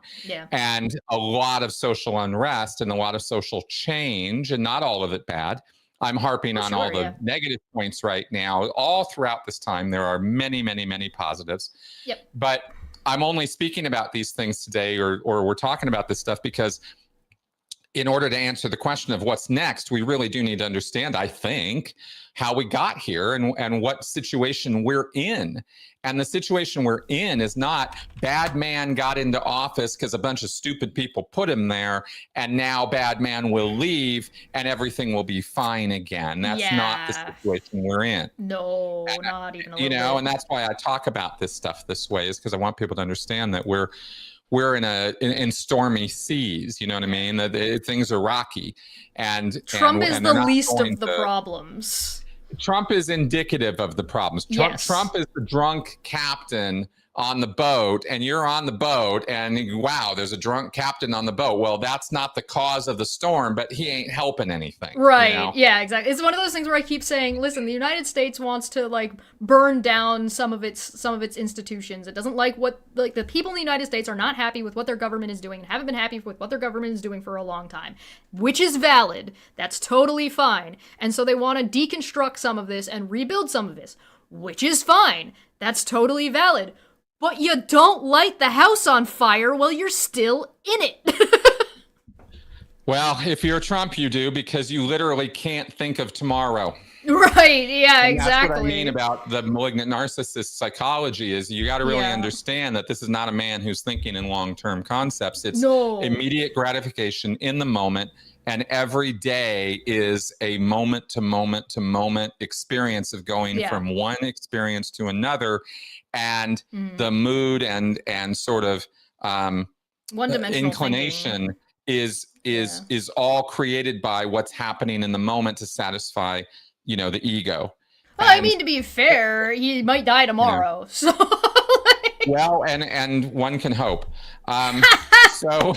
and a lot of social unrest and a lot of social change, and not all of it bad. I'm harping on all the negative points right now. All throughout this time, there are many, many, many positives. Yep. But I'm only speaking about these things today, or we're talking about this stuff because in order to answer the question of what's next, we really do need to understand, I think, how we got here and what situation we're in. And the situation we're in is not bad man got into office because a bunch of stupid people put him there, and now bad man will leave and everything will be fine again. That's not the situation we're in. No, not even a little bit. And that's why I talk about this stuff this way, is because I want people to understand that we're in stormy seas, you know what I mean? That things are rocky, and Trump is the least of the problems. Trump is indicative of the problems. Trump is the drunk captain on the boat, and you're on the boat, and wow, there's a drunk captain on the boat. Well, that's not the cause of the storm, but he ain't helping anything. Right. You know? Yeah, exactly. It's one of those things where I keep saying, listen, the United States wants to like burn down some of its institutions. It doesn't like the people in the United States are not happy with what their government is doing and haven't been happy with what their government is doing for a long time, which is valid. That's totally fine. And so they want to deconstruct some of this and rebuild some of this, which is fine. That's totally valid. But you don't light the house on fire while you're still in it. Well, if you're Trump, you do, because you literally can't think of tomorrow. Right, yeah, and exactly. That's what I mean about the malignant narcissist psychology, is you got to really understand that this is not a man who's thinking in long-term concepts. It's immediate gratification in the moment, and every day is a moment-to-moment-to-moment experience of going from one experience to another. And the mood and sort of inclination is all created by what's happening in the moment to satisfy, the ego. Well, I mean, to be fair, he might die tomorrow. So well, and one can hope. So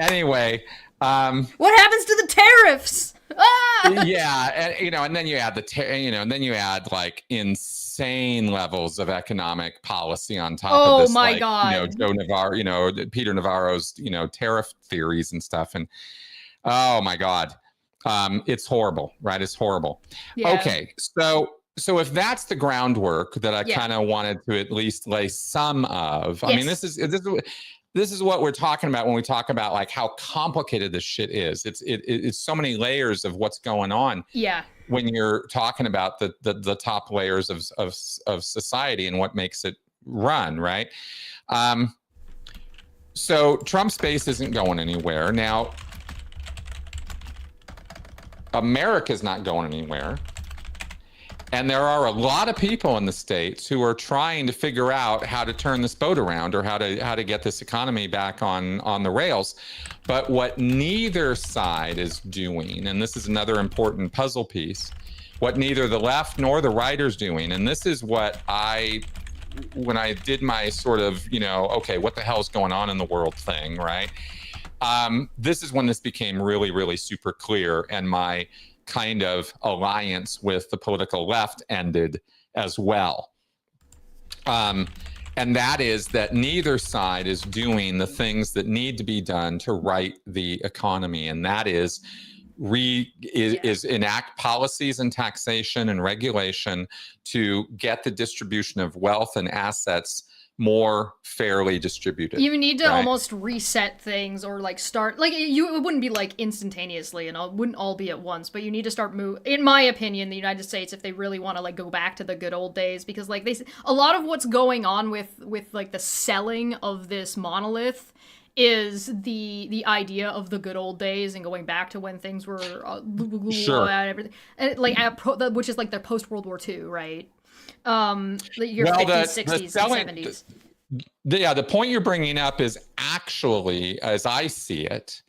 anyway, what happens to the tariffs? Yeah, and then you add and then you add like insane levels of economic policy on top of this. Oh my God! Joe Navarro, Peter Navarro's, tariff theories and stuff, and oh my God, it's horrible, right? It's horrible. Yeah. Okay, so if that's the groundwork that I kind of wanted to at least lay some of, I mean, this is this is what we're talking about when we talk about like how complicated this shit is. It's so many layers of what's going on. Yeah. When you're talking about the top layers of society and what makes it run, right? So Trump's base isn't going anywhere. Now, America's not going anywhere. And there are a lot of people in the States who are trying to figure out how to turn this boat around or how to get this economy back on the rails. But what neither side is doing, and this is another important puzzle piece, what neither the left nor the right is doing, and this is what when I did my sort of, okay, what the hell is going on in the world thing, right? This is when this became really, really super clear, and my kind of alliance with the political left ended as well. And that is that neither side is doing the things that need to be done to right the economy, and that is enact policies and taxation and regulation to get the distribution of wealth and assets more fairly distributed. You need to almost reset things, or like start, like it wouldn't be like instantaneously and it wouldn't all be at once, but you need to start in my opinion, the United States, if they really want to like go back to the good old days, because like a lot of what's going on with like the selling of this monolith is the idea of the good old days and going back to when things were sure. Everything, and like which is like the post World War II, right? Your 50s, 60s, and 70s. The point you're bringing up is actually, as I see it,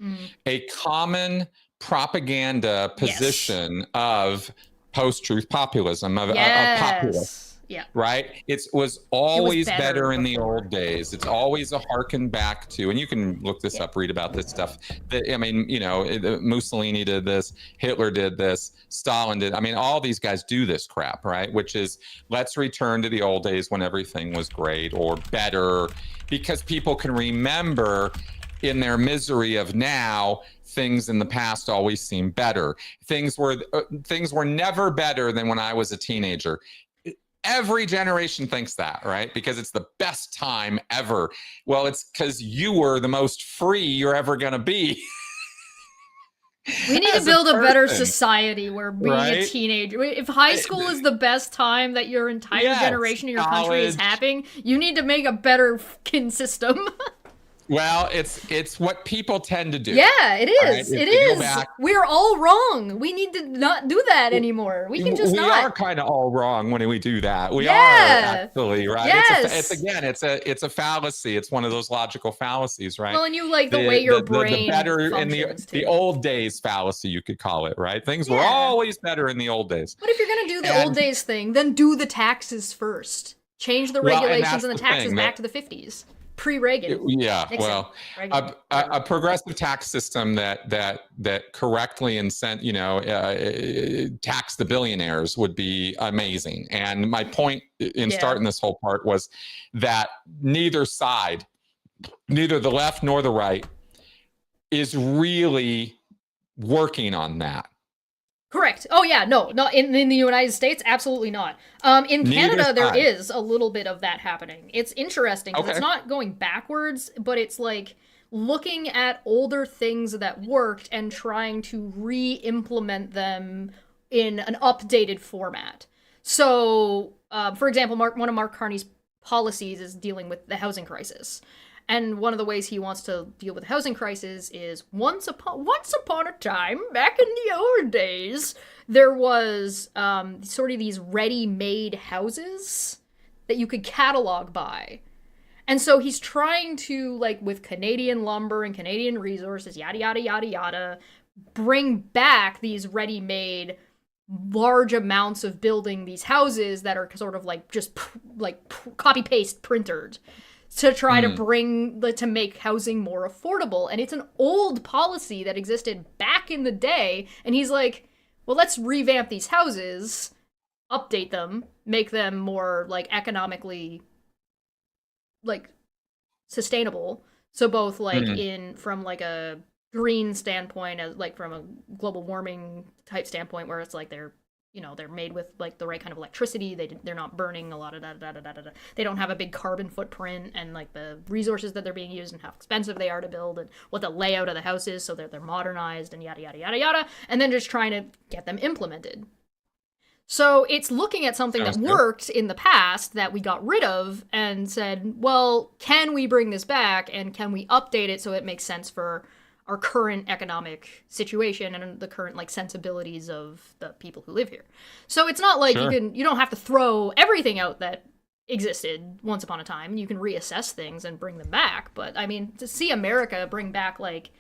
a common propaganda position of post-truth populism, of populism. Yeah. Right? It was always better in the old days. It's always a harken back to, and you can look this up, read about this stuff. I mean, Mussolini did this, Hitler did this, Stalin did. I mean, all these guys do this crap, right? Which is, let's return to the old days when everything was great or better, because people can remember in their misery of now, things in the past always seem better. Things were never better than when I was a teenager. Every generation thinks that, right? Because it's the best time ever. Well, it's because you were the most free you're ever going to be. We need to build a better society where being a teenager, if high school is the best time that your entire generation of your country is having, you need to make a better fucking system. Well, it's what people tend to do. Yeah, it is. Right? It is. We're all wrong. We need to not do that anymore. We can just not. We are kind of all wrong when we do that. We are actually, right? Yes. It's a fallacy. It's one of those logical fallacies, right? Well, and you like the way your brain the better functions in the old days fallacy, you could call it, right? Things were always better in the old days. But if you're gonna do the old days thing, then do the taxes first. Change the regulations and the taxes back to the 50s. Pre-Reagan. Yeah, Nixon. well, Reagan. a progressive tax system that correctly tax the billionaires would be amazing. And my point in starting this whole part was that neither side, neither the left nor the right, is really working on that. Correct. Oh yeah, no, not in the United States, absolutely not. In Canada, there is a little bit of that happening. It's interesting because it's not going backwards, but it's like looking at older things that worked and trying to re-implement them in an updated format. So, for example, one of Mark Carney's policies is dealing with the housing crisis. And one of the ways he wants to deal with the housing crisis is once upon a time, back in the old days, there was sort of these ready-made houses that you could catalog by. And so he's trying to, like, with Canadian lumber and Canadian resources, yada, yada, yada, yada, bring back these ready-made large amounts of building these houses that are sort of like just like copy-paste printed, to try to make housing more affordable. And it's an old policy that existed back in the day. And he's like, well, let's revamp these houses, update them, make them more like economically like sustainable. So both like from like a green standpoint, as like from a global warming type standpoint, where it's like they're, they're made with like the right kind of electricity. They're not burning a lot of da. They don't have a big carbon footprint, and like the resources that they're being used and how expensive they are to build and what the layout of the house is, so that they're modernized and yada yada yada yada, and then just trying to get them implemented. So it's looking at something that worked in the past that we got rid of and said, well, can we bring this back and can we update it so it makes sense for our current economic situation and the current like sensibilities of the people who live here. So it's not like you don't have to throw everything out that existed once upon a time. You can reassess things and bring them back. But I mean, to see America bring back like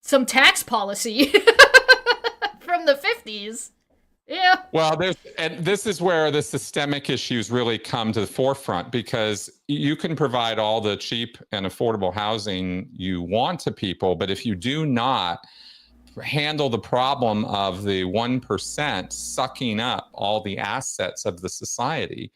some tax policy from the 50s. Yeah. Well, this is where the systemic issues really come to the forefront, because you can provide all the cheap and affordable housing you want to people, but if you do not handle the problem of the 1% sucking up all the assets of the society,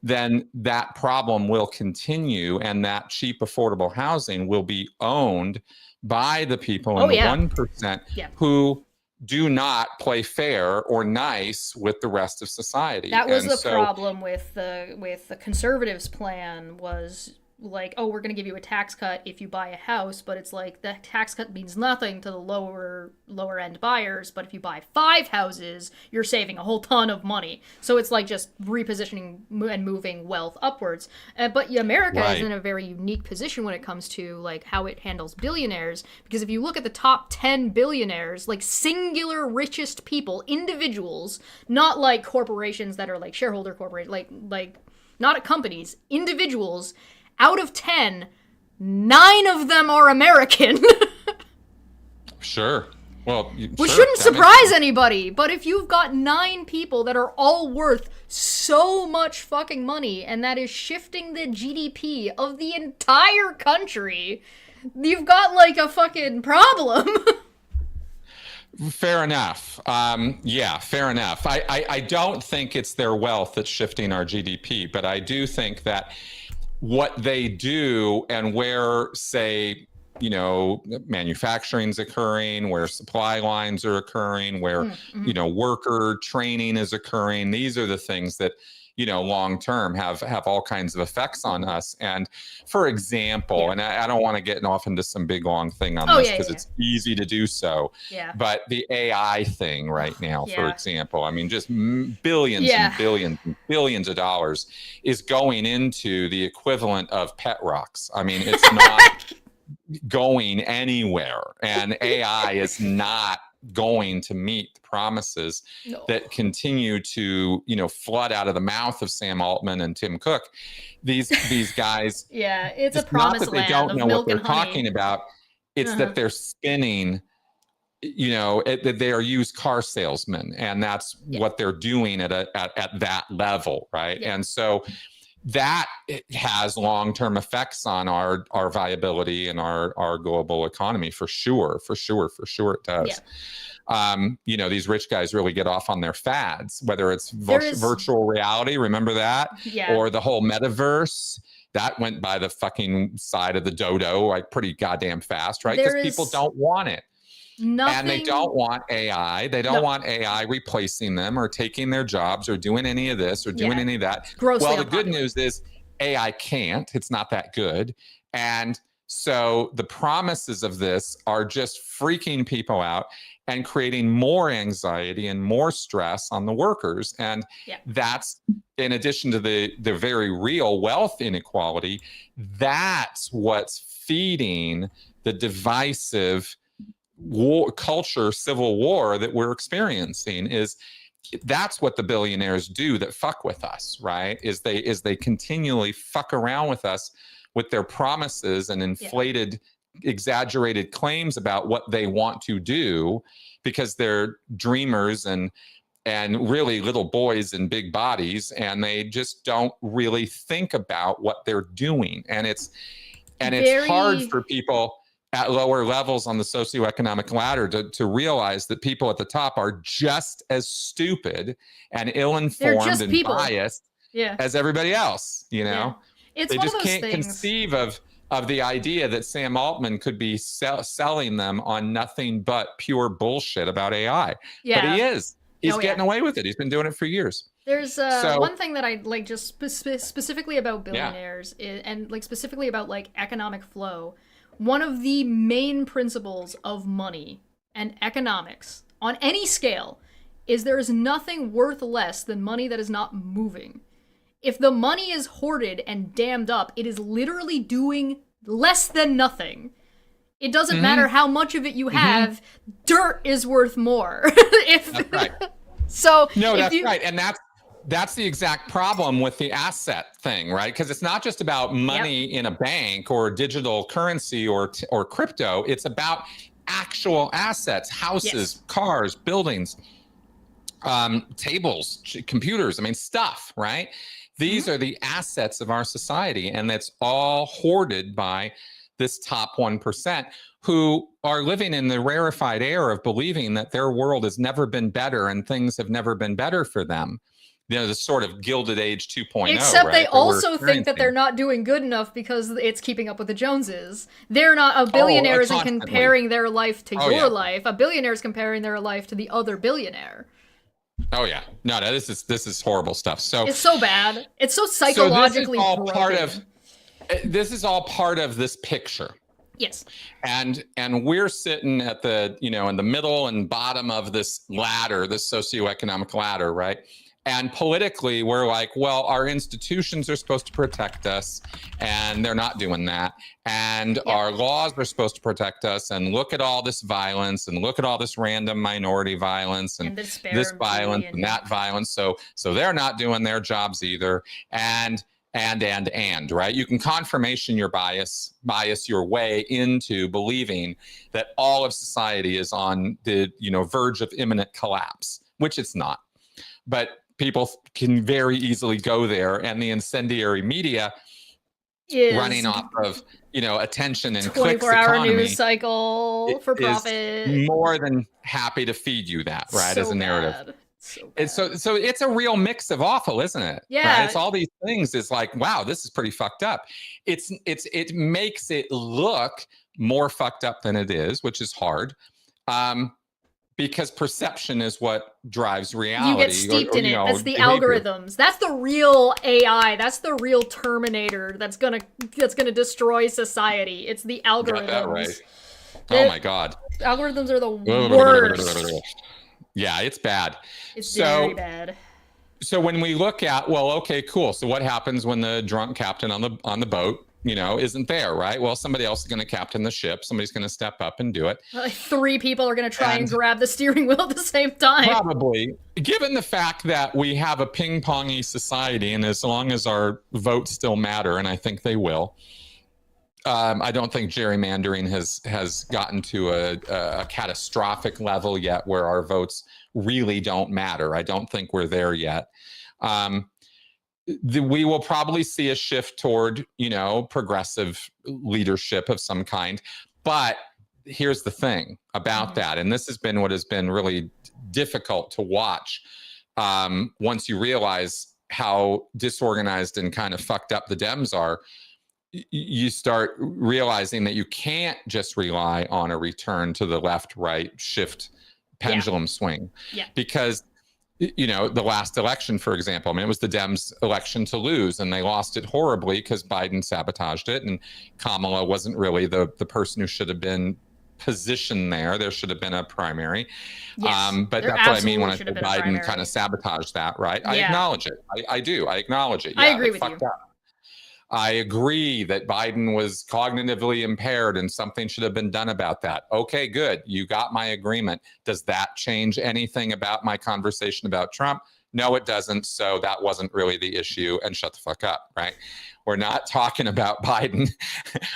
then that problem will continue, and that cheap, affordable housing will be owned by the people in the 1% who do not play fair or nice with the rest of society. That was the problem with the conservatives' plan, was like, oh, we're going to give you a tax cut if you buy a house, but it's like the tax cut means nothing to the lower end buyers, but if you buy 5 houses, you're saving a whole ton of money. So it's like just repositioning and moving wealth upwards. But America is in a very unique position when it comes to like how it handles billionaires, because if you look at the top 10 billionaires, like singular richest people, individuals, not like corporations that are like shareholder corporate, like not at companies, individuals. Out of 10, 9 of them are American. Sure. Well, which shouldn't surprise anybody. But if you've got 9 people that are all worth so much fucking money, and that is shifting the GDP of the entire country, you've got like a fucking problem. Fair enough. Fair enough. I don't think it's their wealth that's shifting our GDP, but I do think that what they do and where, say, manufacturing's occurring, where supply lines are occurring, where, worker training is occurring. These are the things that, long term have all kinds of effects on us. And for example, and I don't want to get off into some big long thing on this because it's easy to do so. Yeah. But the AI thing right now, for example, I mean, just billions and billions and billions of dollars is going into the equivalent of pet rocks. I mean, it's not going anywhere, and AI is not going to meet the promises that continue to flood out of the mouth of Sam Altman and Tim Cook. These guys, it's a promise not that they don't know what they're talking about. It's that they're spinning, that they are used car salesmen, and that's what they're doing at that level, right? And so that has long-term effects on our viability and our global economy, for sure it does. These rich guys really get off on their fads, whether it's virtual reality, remember that? Or the whole metaverse. That went by the fucking side of the dodo like pretty goddamn fast, right? Because people don't want it. And they don't want AI. They don't want AI replacing them or taking their jobs or doing any of this or doing any of that. Well, the good news is AI can't. It's not that good. And so the promises of this are just freaking people out and creating more anxiety and more stress on the workers. And that's, in addition to the very real wealth inequality, that's what's feeding the divisive civil war that we're experiencing. That's what the billionaires do that fuck with us, right? Is they continually fuck around with us with their promises and inflated, exaggerated claims about what they want to do, because they're dreamers and really little boys in big bodies, and they just don't really think about what they're doing. And it's hard for people at lower levels on the socioeconomic ladder to realize that people at the top are just as stupid and ill-informed and biased as everybody else. They just can't conceive of the idea that Sam Altman could be selling them on nothing but pure bullshit about AI. But he is. He's getting away with it. He's been doing it for years. There's one thing that I like, just specifically about billionaires, and like specifically about like economic flow. One of the main principles of money and economics on any scale is there is nothing worth less than money that is not moving. If the money is hoarded and dammed up, it is literally doing less than nothing. It doesn't matter how much of it you have, dirt is worth more. That's right. So no, that's right. And that's the exact problem with the asset thing, right? Because it's not just about money in a bank or digital currency or crypto. It's about actual assets, houses, cars, buildings, tables, computers, I mean, stuff, right? These are the assets of our society, and that's all hoarded by this top 1% who are living in the rarefied air of believing that their world has never been better and things have never been better for them. You know, the sort of Gilded Age 2.0. Except right? they also think that they're not doing good enough because it's keeping up with the Joneses. They're not, a billionaire isn't comparing their life to your life. A billionaire is comparing their life to the other billionaire. Oh yeah, no, this is horrible stuff. So it's so bad. It's so psychologically broken. This is all part of this picture. Yes. And we're sitting at the, in the middle and bottom of this ladder, this socioeconomic ladder, right? And politically, we're like, well, our institutions are supposed to protect us, and they're not doing that. And our laws are supposed to protect us, and look at all this violence, and look at all this random minority violence, and this violence and that violence. So they're not doing their jobs either. And right? You can confirmation your bias your way into believing that all of society is on the, verge of imminent collapse, which it's not. But people can very easily go there, and the incendiary media is running off of, attention and clicks 24-hour news cycle for profit. More than happy to feed you that, right? As a narrative. So it's a real mix of awful, isn't it? Yeah. Right? It's all these things. It's like, wow, this is pretty fucked up. It makes it look more fucked up than it is, which is hard. Because perception is what drives reality. You get steeped in it. That's the algorithms. That's the real AI. That's the real Terminator. That's gonna destroy society. It's the algorithms. Got that right. Oh my God. Algorithms are the worst. Yeah, it's bad. It's very bad. So when we look at, well, okay, cool. So what happens when the drunk captain on the boat, isn't there, right? Well, somebody else is going to captain the ship. Somebody's going to step up and do it. Like 3 people are going to try and grab the steering wheel at the same time. Probably. Given the fact that we have a ping-pongy society, and as long as our votes still matter, and I think they will, I don't think gerrymandering has gotten to a catastrophic level yet where our votes really don't matter. I don't think we're there yet. We will probably see a shift toward, progressive leadership of some kind. But here's the thing about that, and this has been what has been really difficult to watch once you realize how disorganized and kind of fucked up the Dems are. You start realizing that you can't just rely on a return to the left-right shift pendulum swing. Yeah. Because, the last election, for example, I mean, it was the Dems' election to lose, and they lost it horribly because Biden sabotaged it, and Kamala wasn't really the person who should have been positioned there. There should have been a primary. Yes, but that's what I mean when I say Biden kind of sabotaged that, right? Yeah. I acknowledge it. I do. I acknowledge it. Yeah, I agree with you. I agree that Biden was cognitively impaired and something should have been done about that. Okay, good. You got my agreement. Does that change anything about my conversation about Trump? No, it doesn't. So that wasn't really the issue, and shut the fuck up, right? We're not talking about Biden.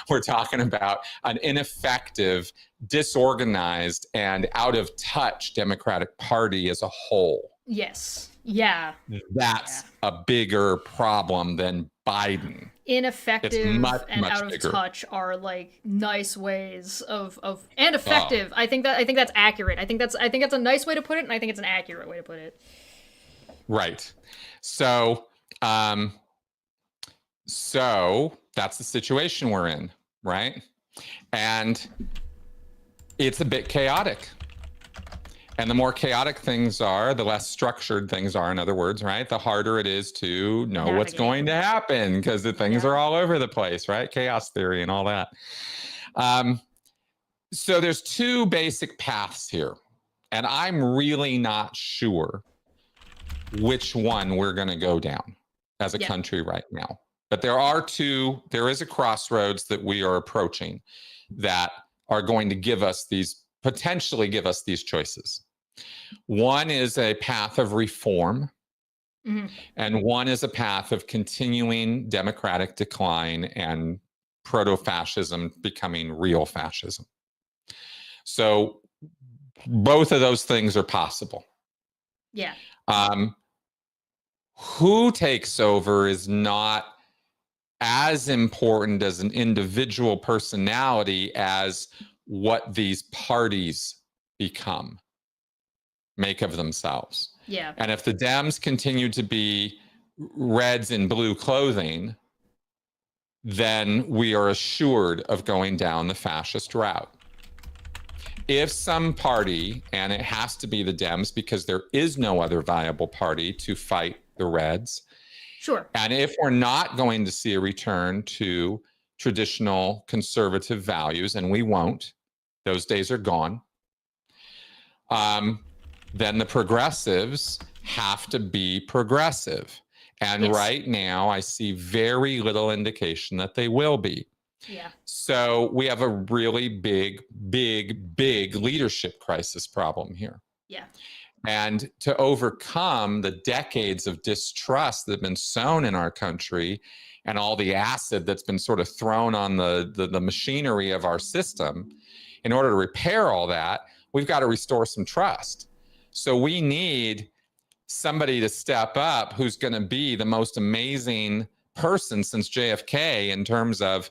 We're talking about an ineffective, disorganized, and out of touch Democratic Party as a whole. Yes. Yeah. That's a bigger problem than Biden. Ineffective and out of touch are like nice ways of and effective. I think that's accurate. I think that's a nice way to put it, and I think it's an accurate way to put it. Right. So that's the situation we're in, right? And it's a bit chaotic. And the more chaotic things are, the less structured things are, in other words, right? The harder it is to know what's going to happen because the things are all over the place, right? Chaos theory and all that. So there's two basic paths here, and I'm really not sure which one we're going to go down as a country right now. But there is a crossroads that we are approaching that are going to potentially give us these choices. One is a path of reform, and one is a path of continuing democratic decline and proto-fascism becoming real fascism. So both of those things are possible. Yeah. Who takes over is not as important as an individual personality as what these parties make of themselves. Yeah. And if the Dems continue to be reds in blue clothing, then we are assured of going down the fascist route. If some party, and it has to be the Dems because there is no other viable party to fight the Reds. Sure. And if we're not going to see a return to traditional conservative values, and we won't, those days are gone, then the progressives have to be progressive. And right now, I see very little indication that they will be. Yeah. So we have a really big leadership crisis problem here. Yeah. And to overcome the decades of distrust that have been sown in our country and all the acid that's been sort of thrown on the machinery of our system, in order to repair all that, we've got to restore some trust. So we need somebody to step up who's going to be the most amazing person since JFK in terms of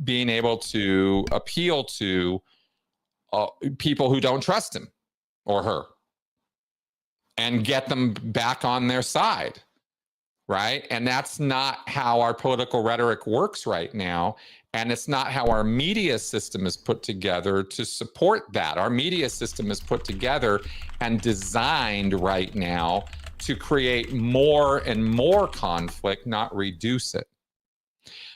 being able to appeal to people who don't trust him or her and get them back on their side, right? And that's not how our political rhetoric works right now. And it's not how our media system is put together to support that. Our media system is put together and designed right now to create more and more conflict, not reduce it.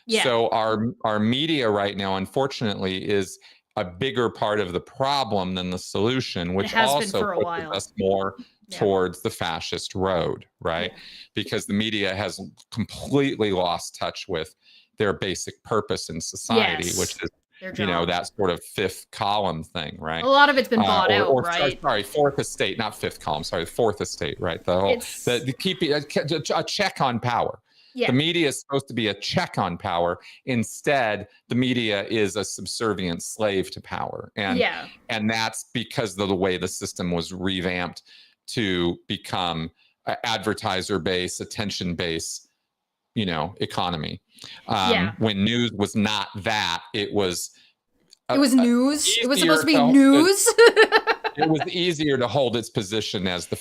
Yeah. So our media right now, unfortunately, is a bigger part of the problem than the solution, which also pushes us more towards the fascist road, right? Yeah. Because the media has completely lost touch with their basic purpose in society, which is, that sort of fifth column thing, right? A lot of it's been bought out, right? Sorry, fourth estate, not fifth column. Sorry, fourth estate, right? The whole the keeping a check on power. Yeah. The media is supposed to be a check on power. Instead, the media is a subservient slave to power, and that's because of the way the system was revamped to become advertiser-based, attention-based, economy. When news was not that, it was. It was news. It was supposed to be news. It was easier to hold its position as the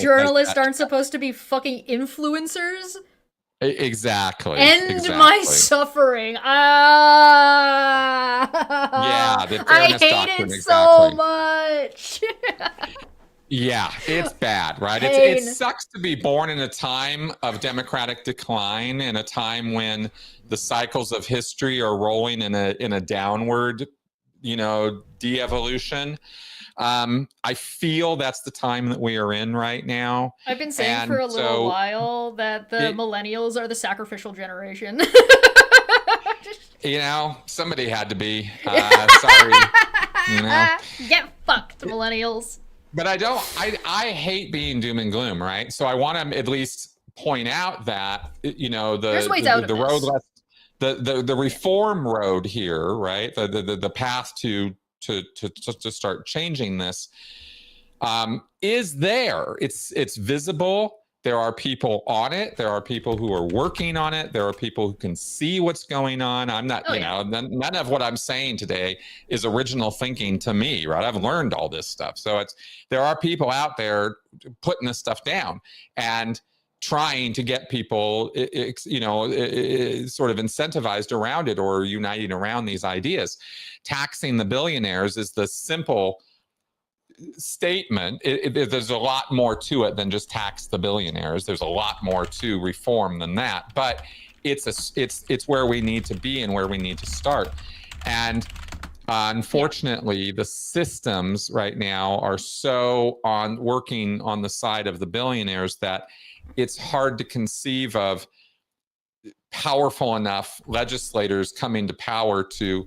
journalists aren't supposed to be fucking influencers. Exactly. End my suffering. Yeah, the I hate it so much. Yeah, it's bad, right? It sucks to be born in a time of democratic decline, in a time when the cycles of history are rolling in a downward, de-evolution. I feel that's the time that we are in right now. I've been saying for a little while that the millennials are the sacrificial generation. Somebody had to be. Sorry. Get fucked, millennials. But I hate being doom and gloom, right? So I want to at least point out that, the road less, the reform road here, right? The path to start changing this is there. It's visible. There are people on it. There are people who are working on it. There are people who can see what's going on. I'm not, none of what I'm saying today is original thinking to me, right? I've learned all this stuff. So there are people out there putting this stuff down and trying to get people, sort of incentivized around it or uniting around these ideas. Taxing the billionaires is the simple statement. There's a lot more to it than just tax the billionaires. There's a lot more to reform than that. But it's where we need to be and where we need to start. And unfortunately, the systems right now are so working on the side of the billionaires that it's hard to conceive of powerful enough legislators coming to power to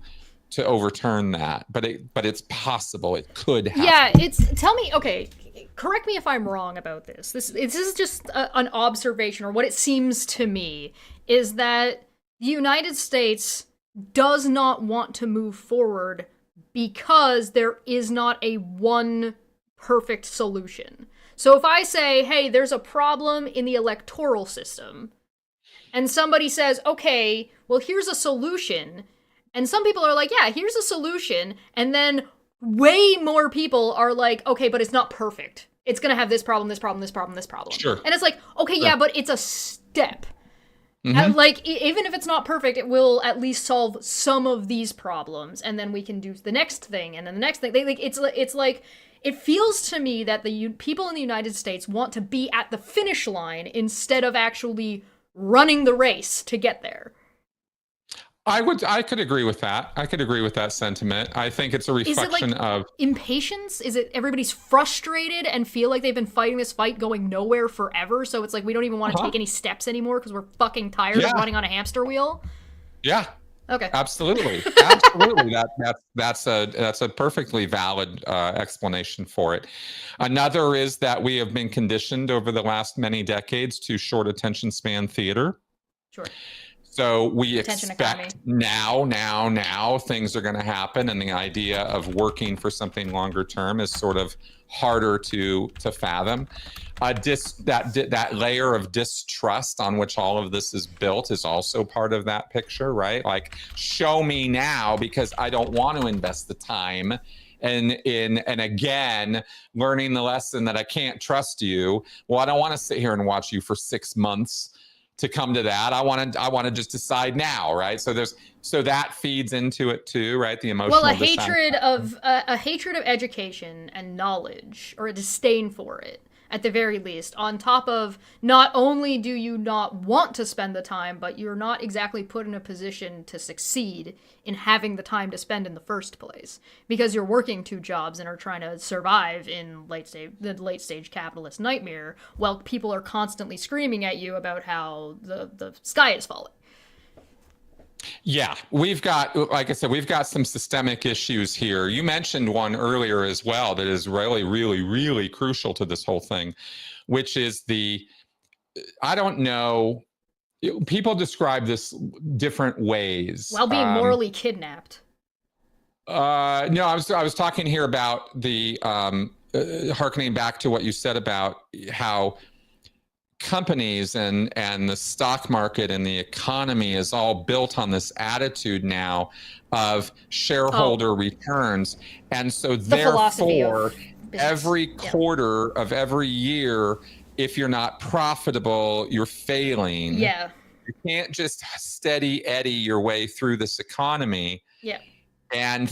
overturn that. But it's possible. It could happen. Yeah, tell me, okay, correct me if I'm wrong about this. This is just an observation, or what it seems to me is that the United States does not want to move forward because there is not a one perfect solution. So if I say, hey, there's a problem in the electoral system, and somebody says, okay, well, here's a solution, and some people are like, yeah, here's a solution, and then way more people are like, okay, but it's not perfect. It's gonna have this problem, this problem, this problem, this problem. Sure. And it's like, okay, Sure. yeah, but it's a step. Mm-hmm. And like, even if it's not perfect, it will at least solve some of these problems, and then we can do the next thing, and then the next thing. It's like, it feels to me that the people in the United States want to be at the finish line instead of actually running the race to get there. I could agree with that. I could agree with that sentiment. I think it's a reflection of impatience. Is it everybody's frustrated and feel like they've been fighting this fight going nowhere forever? So it's like we don't even want to take any steps anymore because we're fucking tired of running on a hamster wheel. Yeah. Okay. Absolutely. Absolutely. That's a perfectly valid explanation for it. Another is that we have been conditioned over the last many decades to short attention span theater. Sure. So we Attention expect economy. now things are going to happen, and the idea of working for something longer term is sort of harder to fathom. That layer of distrust on which all of this is built is also part of that picture, right? Like, show me now because I don't want to invest the time and again learning the lesson that I can't trust you. Well, I don't want to sit here and watch you for 6 months to come to that. I want to just decide now, right? So that feeds into it too, right? The emotional. Well, a hatred of education and knowledge, or a disdain for it, at the very least, on top of not only do you not want to spend the time, but you're not exactly put in a position to succeed in having the time to spend in the first place, because you're working 2 jobs and are trying to survive in the late stage capitalist nightmare, while people are constantly screaming at you about how the sky is falling. Yeah, we've got, like I said, we've got some systemic issues here. You mentioned one earlier as well that is really, really, really crucial to this whole thing, which is I don't know, people describe this different ways. While being morally kidnapped. No, I was talking here about the hearkening back to what you said about how companies and the stock market and the economy is all built on this attitude now of shareholder returns. And so therefore, every quarter of every year, if you're not profitable, you're failing. Yeah. You can't just steady Eddie your way through this economy. Yeah. And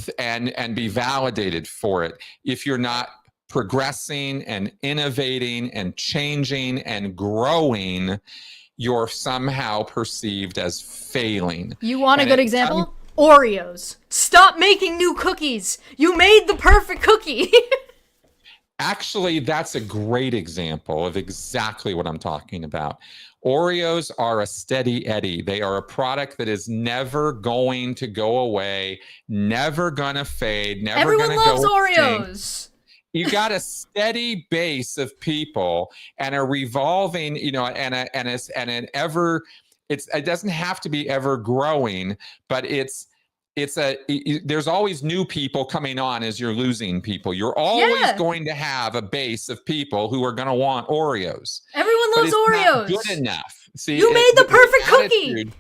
be validated for it. If you're not progressing and innovating and changing and growing, you're somehow perceived as failing. You want a good example? Oreos. Stop making new cookies. You made the perfect cookie. Actually, that's a great example of exactly what I'm talking about. Oreos are a steady Eddie. They are a product that is never going to go away, never gonna fade, never gonna go extinct. Everyone loves Oreos. You got a steady base of people and a revolving, it doesn't have to be ever growing, but there's always new people coming on as you're losing people. You're always going to have a base of people who are going to want Oreos. Everyone loves Oreos. Not good enough. See, you made the perfect cookie.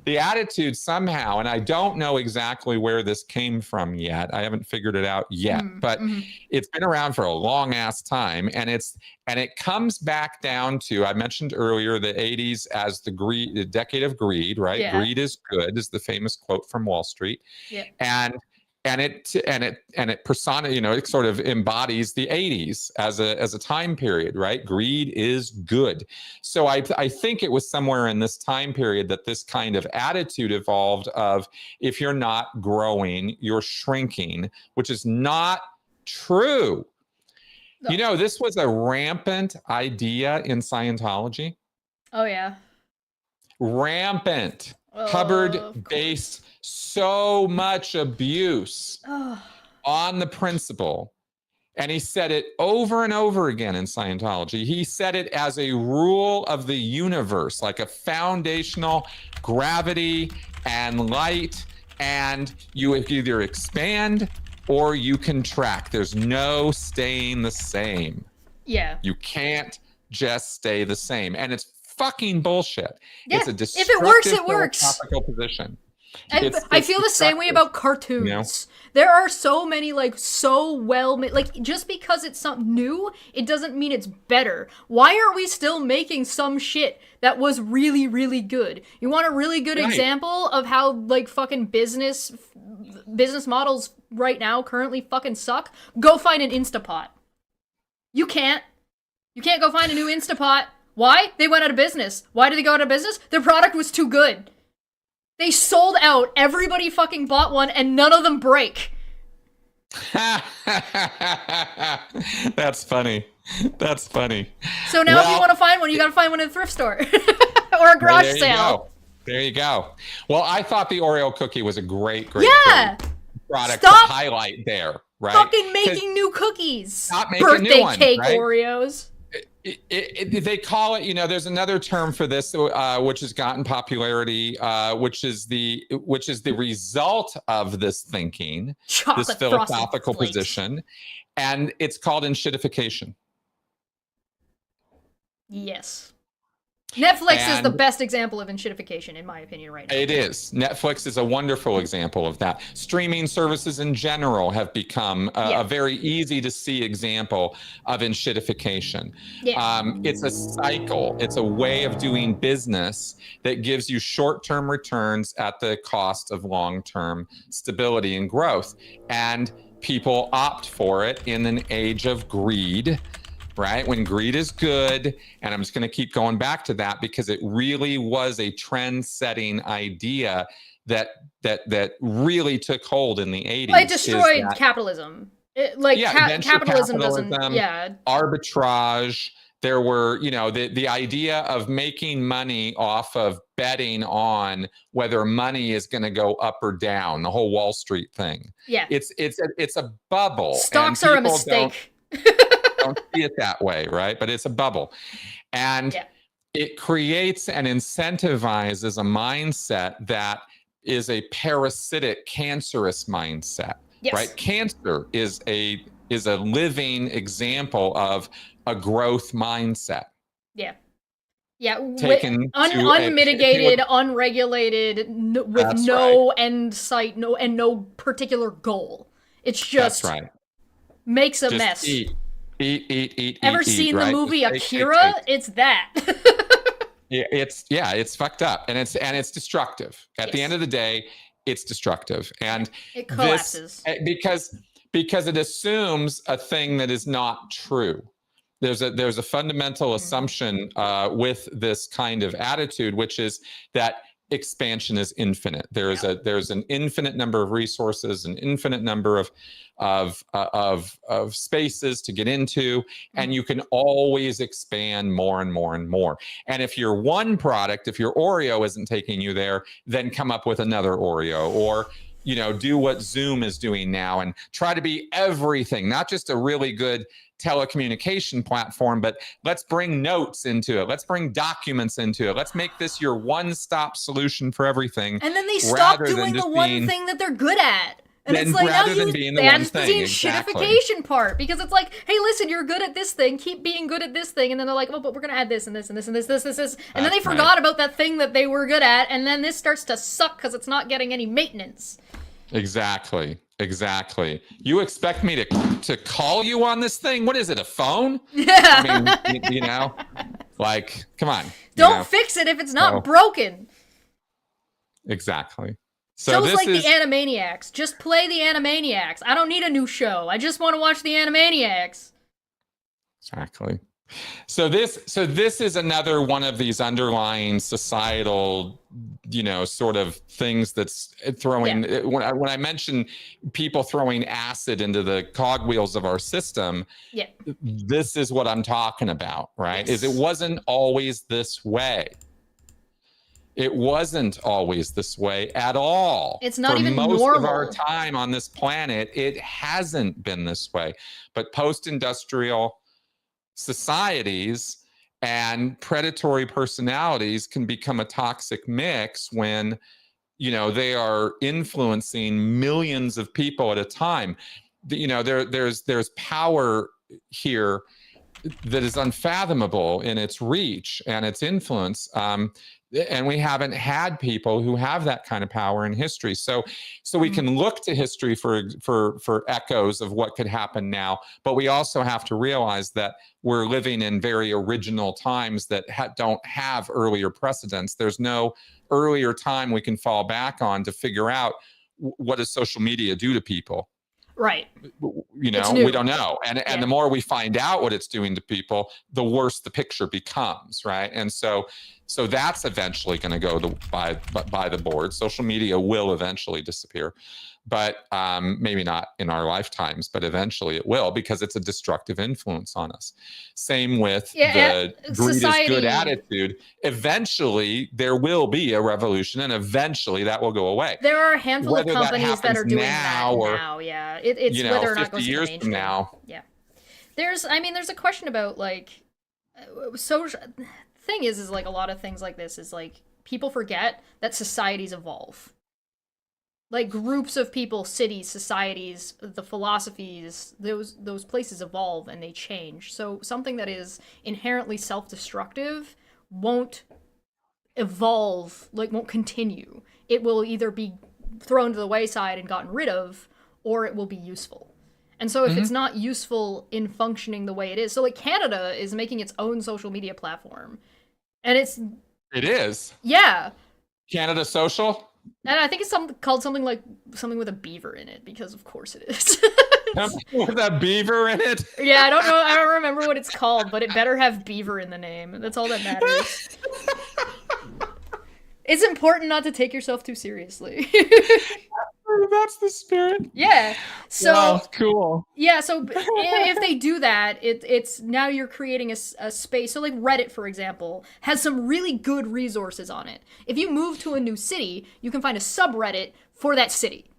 The attitude somehow, and I don't know exactly where this came from yet. I haven't figured it out yet, but it's been around for a long ass time, and it comes back down to, I mentioned earlier, the 80s as the decade of greed, right? Yeah. Greed is good is the famous quote from Wall Street. Yeah. And it persona, it sort of embodies the 80s as a time period, right? Greed is good. So I think it was somewhere in this time period that this kind of attitude evolved of, if you're not growing, you're shrinking, which is not true. No. This was a rampant idea in Scientology. Oh yeah. Rampant. Of Hubbard course. based so much abuse Oh. on the principle. And he said it over and over again in Scientology. He said it as a rule of the universe, like a foundational gravity and light. And you either expand or you contract. There's no staying the same. Yeah. You can't just stay the same. And it's fucking bullshit. Yeah. It's a If it works, it destructive works. philosophical position. And I feel the same way about cartoons. There are so many, like, so well made. Like, just because it's something new, it doesn't mean it's better. Why are we still making some shit that was really, really good? You want a really good example of how, like, fucking business models right now currently fucking suck? Go find an Instapot. You can't. You can't go find a new Instapot. Why? They went out of business. Why did they go out of business? Their product was too good. They sold out, everybody fucking bought one, and none of them break. That's funny. That's funny. So now if you want to find one, you gotta find one in a thrift store. Or a garage sale. There you go. Well, I thought the Oreo cookie was a great product to highlight there, right? Fucking making new cookies. Stop making Birthday new ones, cake right? Oreos. They call it, there's another term for this, which has gotten popularity, which is the result of this thinking, this philosophical position, and it's called enshittification. Yes. Netflix is the best example of enshittification, in my opinion, right now. It is. Netflix is a wonderful example of that. Streaming services in general have become a very easy to see example of enshittification. Yeah. It's a cycle. It's a way of doing business that gives you short-term returns at the cost of long-term stability and growth. And people opt for it in an age of greed. Right? When greed is good, and I'm just going to keep going back to that because it really was a trend-setting idea that really took hold in the 80s. Well, it destroyed capitalism. Capitalism doesn't. Yeah. Arbitrage. There were, the idea of making money off of betting on whether money is going to go up or down. The whole Wall Street thing. Yeah. It's a bubble. Stocks are a mistake. Don't see it that way, right? But it's a bubble. And it creates and incentivizes a mindset that is a parasitic, cancerous mindset, right? Cancer is a living example of a growth mindset. Yeah. Yeah, unmitigated, unregulated, with no end sight, no particular goal. It's just makes a mess. Eat. Ever seen the movie Akira? It's that. It's fucked up, and it's destructive. At the end of the day, it's destructive, and it collapses because it assumes a thing that is not true. There's a fundamental assumption with this kind of attitude, which is that expansion is infinite. There's an infinite number of resources, an infinite number of spaces to get into, and you can always expand more and more and more. And if your one product, if your Oreo isn't taking you there, then come up with another Oreo, or do what Zoom is doing now and try to be everything, not just a really good telecommunication platform, but let's bring notes into it. Let's bring documents into it. Let's make this your one-stop solution for everything. And then they stop doing the one thing that they're good at. And it's like, now that's the enshittification part, because it's like, hey, listen, you're good at this thing, keep being good at this thing, and then they're like, oh, but we're gonna add this and this and this and this, and then they forgot about that thing that they were good at, and then this starts to suck because it's not getting any maintenance. Exactly. You expect me to call you on this thing? What is it, a phone? Yeah. I mean, come on. Don't fix it if it's not broken. Exactly. So Shows this like is the Animaniacs. Just play the Animaniacs. I don't need a new show. I just want to watch the Animaniacs. exactly. So this is another one of these underlying societal, sort of things that's throwing. Yeah. When I mention people throwing acid into the cogwheels of our system, Yeah. this is what I'm talking about, right? Yes. Is it wasn't always this way. It wasn't always this way at all. It's not For even most normal. of our time on this planet, it hasn't been this way. But post-industrial societies and predatory personalities can become a toxic mix when they are influencing millions of people at a time. There's power here that is unfathomable in its reach and its influence. And we haven't had people who have that kind of power in history. So we can look to history for echoes of what could happen now, but we also have to realize that we're living in very original times that don't have earlier precedents. There's no earlier time we can fall back on to figure out what does social media do to people. Right. We don't know. And the more we find out what it's doing to people, the worse the picture becomes, right? And so that's eventually going to go by the board. Social media will eventually disappear, but maybe not in our lifetimes, but eventually it will, because it's a destructive influence on us. Same with the greed is good attitude. Eventually there will be a revolution, and eventually that will go away. There are a handful of companies that are doing that or, now. Yeah, it's whether or not it goes 50 years from now. Yeah, there's a question about like social. Thing is like a lot of things like this is like people forget that societies evolve. Like groups of people, cities, societies, the philosophies, those places evolve and they change. So something that is inherently self-destructive won't evolve, like won't continue. It will either be thrown to the wayside and gotten rid of, or it will be useful. And so if it's not useful in functioning the way it is, so like Canada is making its own social media platform. And it is. Yeah. Canada Social? And I think it's called something with a beaver in it, because of course it is. With a beaver in it? Yeah, I don't know. I don't remember what it's called, but it better have beaver in the name. That's all that matters. It's important not to take yourself too seriously. That's the spirit. Yeah. So wow, cool. Yeah. So if they do that, it's now you're creating a space. So like Reddit, for example, has some really good resources on it. If you move to a new city, you can find a subreddit for that city.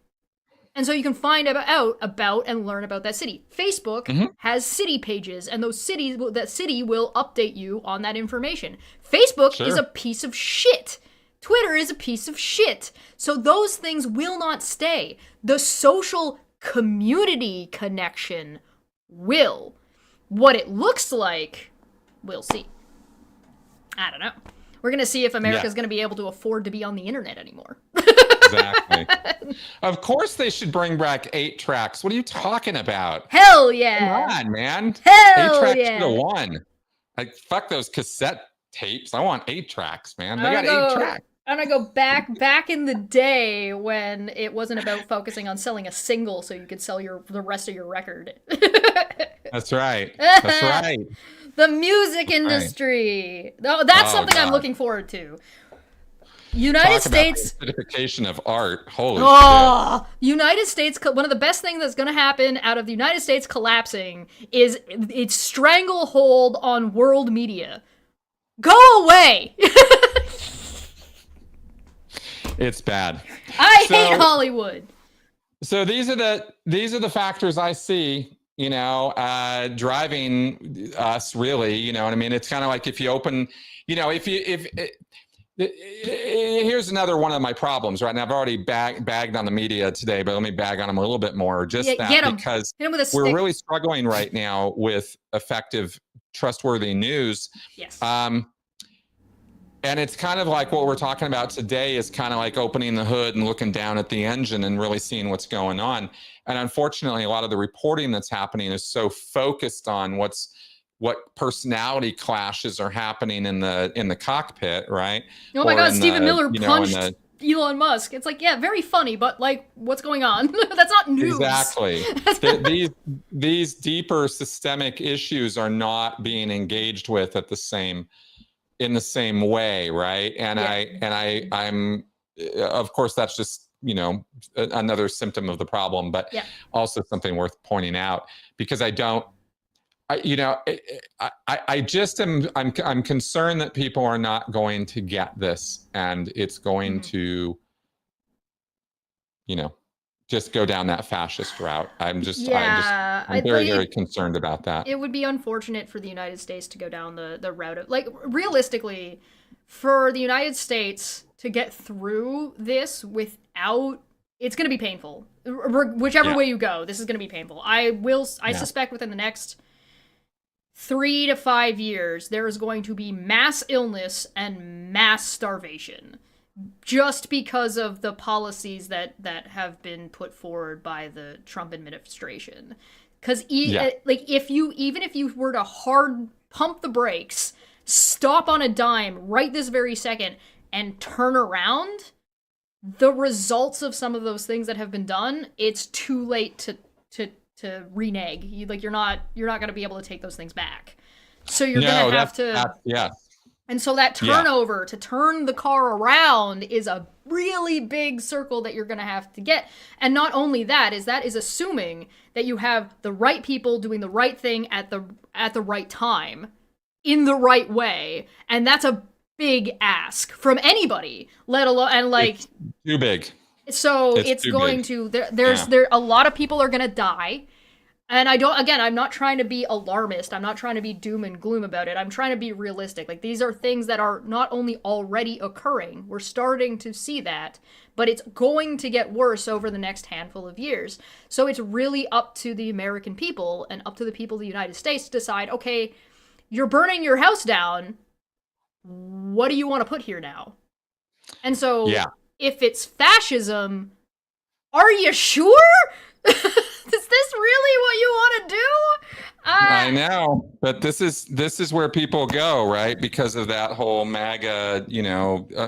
And so you can find out about and learn about that city. Facebook has city pages, and that city will update you on that information. Facebook is a piece of shit. Twitter is a piece of shit. So those things will not stay. The social community connection will. What it looks like, we'll see. I don't know. We're going to see if America's going to be able to afford to be on the internet anymore. Exactly. Of course they should bring back 8-tracks. What are you talking about? Hell yeah. Come on, man. Hell 8-tracks yeah. should have won. Like, fuck those cassette tapes. I want 8-tracks, man. They got 8 tracks. I'm gonna go back in the day when it wasn't about focusing on selling a single so you could sell the rest of your record. That's right. That's right. The music industry. Oh, that's something God. I'm looking forward to. United States acidification of art. Holy shit. United States. One of the best things that's going to happen out of the United States collapsing is its stranglehold on world media. Go away. It's bad. I hate Hollywood. So these are the factors I see, driving us really, you know what I mean? It's kind of like if you open, here's another one of my problems, right? And I've already bagged on the media today, but let me bag on them a little bit more. Just because we're really struggling right now with effective, trustworthy news. Yes. And it's kind of like what we're talking about today is kind of like opening the hood and looking down at the engine and really seeing what's going on. And unfortunately, a lot of the reporting that's happening is so focused on what personality clashes are happening in the cockpit, right? Oh my God, Stephen Miller Elon Musk. It's like, yeah, very funny, but like, what's going on? That's not news. Exactly. These deeper systemic issues are not being engaged with in the same way, right? And Yeah. I'm of course that's just, another symptom of the problem, but Yeah. also something worth pointing out, because I'm concerned that people are not going to get this, and it's going to, just go down that fascist route. I'm very, very concerned about that. It would be unfortunate for the United States to go down the route of, like, realistically, for the United States to get through this without, it's going to be painful. Whichever way you go, this is going to be painful. I suspect within the next 3 to 5 years, there is going to be mass illness and mass starvation, just because of the policies that have been put forward by the Trump administration. Because if you were to hard pump the brakes, stop on a dime right this very second, and turn around, the results of some of those things that have been done, it's too late to renege. You're not going to be able to take those things back. So you're going to have to. And so that turnover to turn the car around is a really big circle that you're going to have to get. And not only that is assuming that you have the right people doing the right thing at the right time, in the right way. And that's a big ask from anybody, let alone, and like, it's too big. So it's going to, there's a lot of people are going to die. And I'm not trying to be alarmist. I'm not trying to be doom and gloom about it. I'm trying to be realistic. Like, these are things that are not only already occurring, we're starting to see that, but it's going to get worse over the next handful of years. So it's really up to the American people and up to the people of the United States to decide, okay, you're burning your house down. What do you want to put here now? And so if it's fascism, are you sure? Is this really what you want to do? I know, but this is where people go, right? Because of that whole MAGA,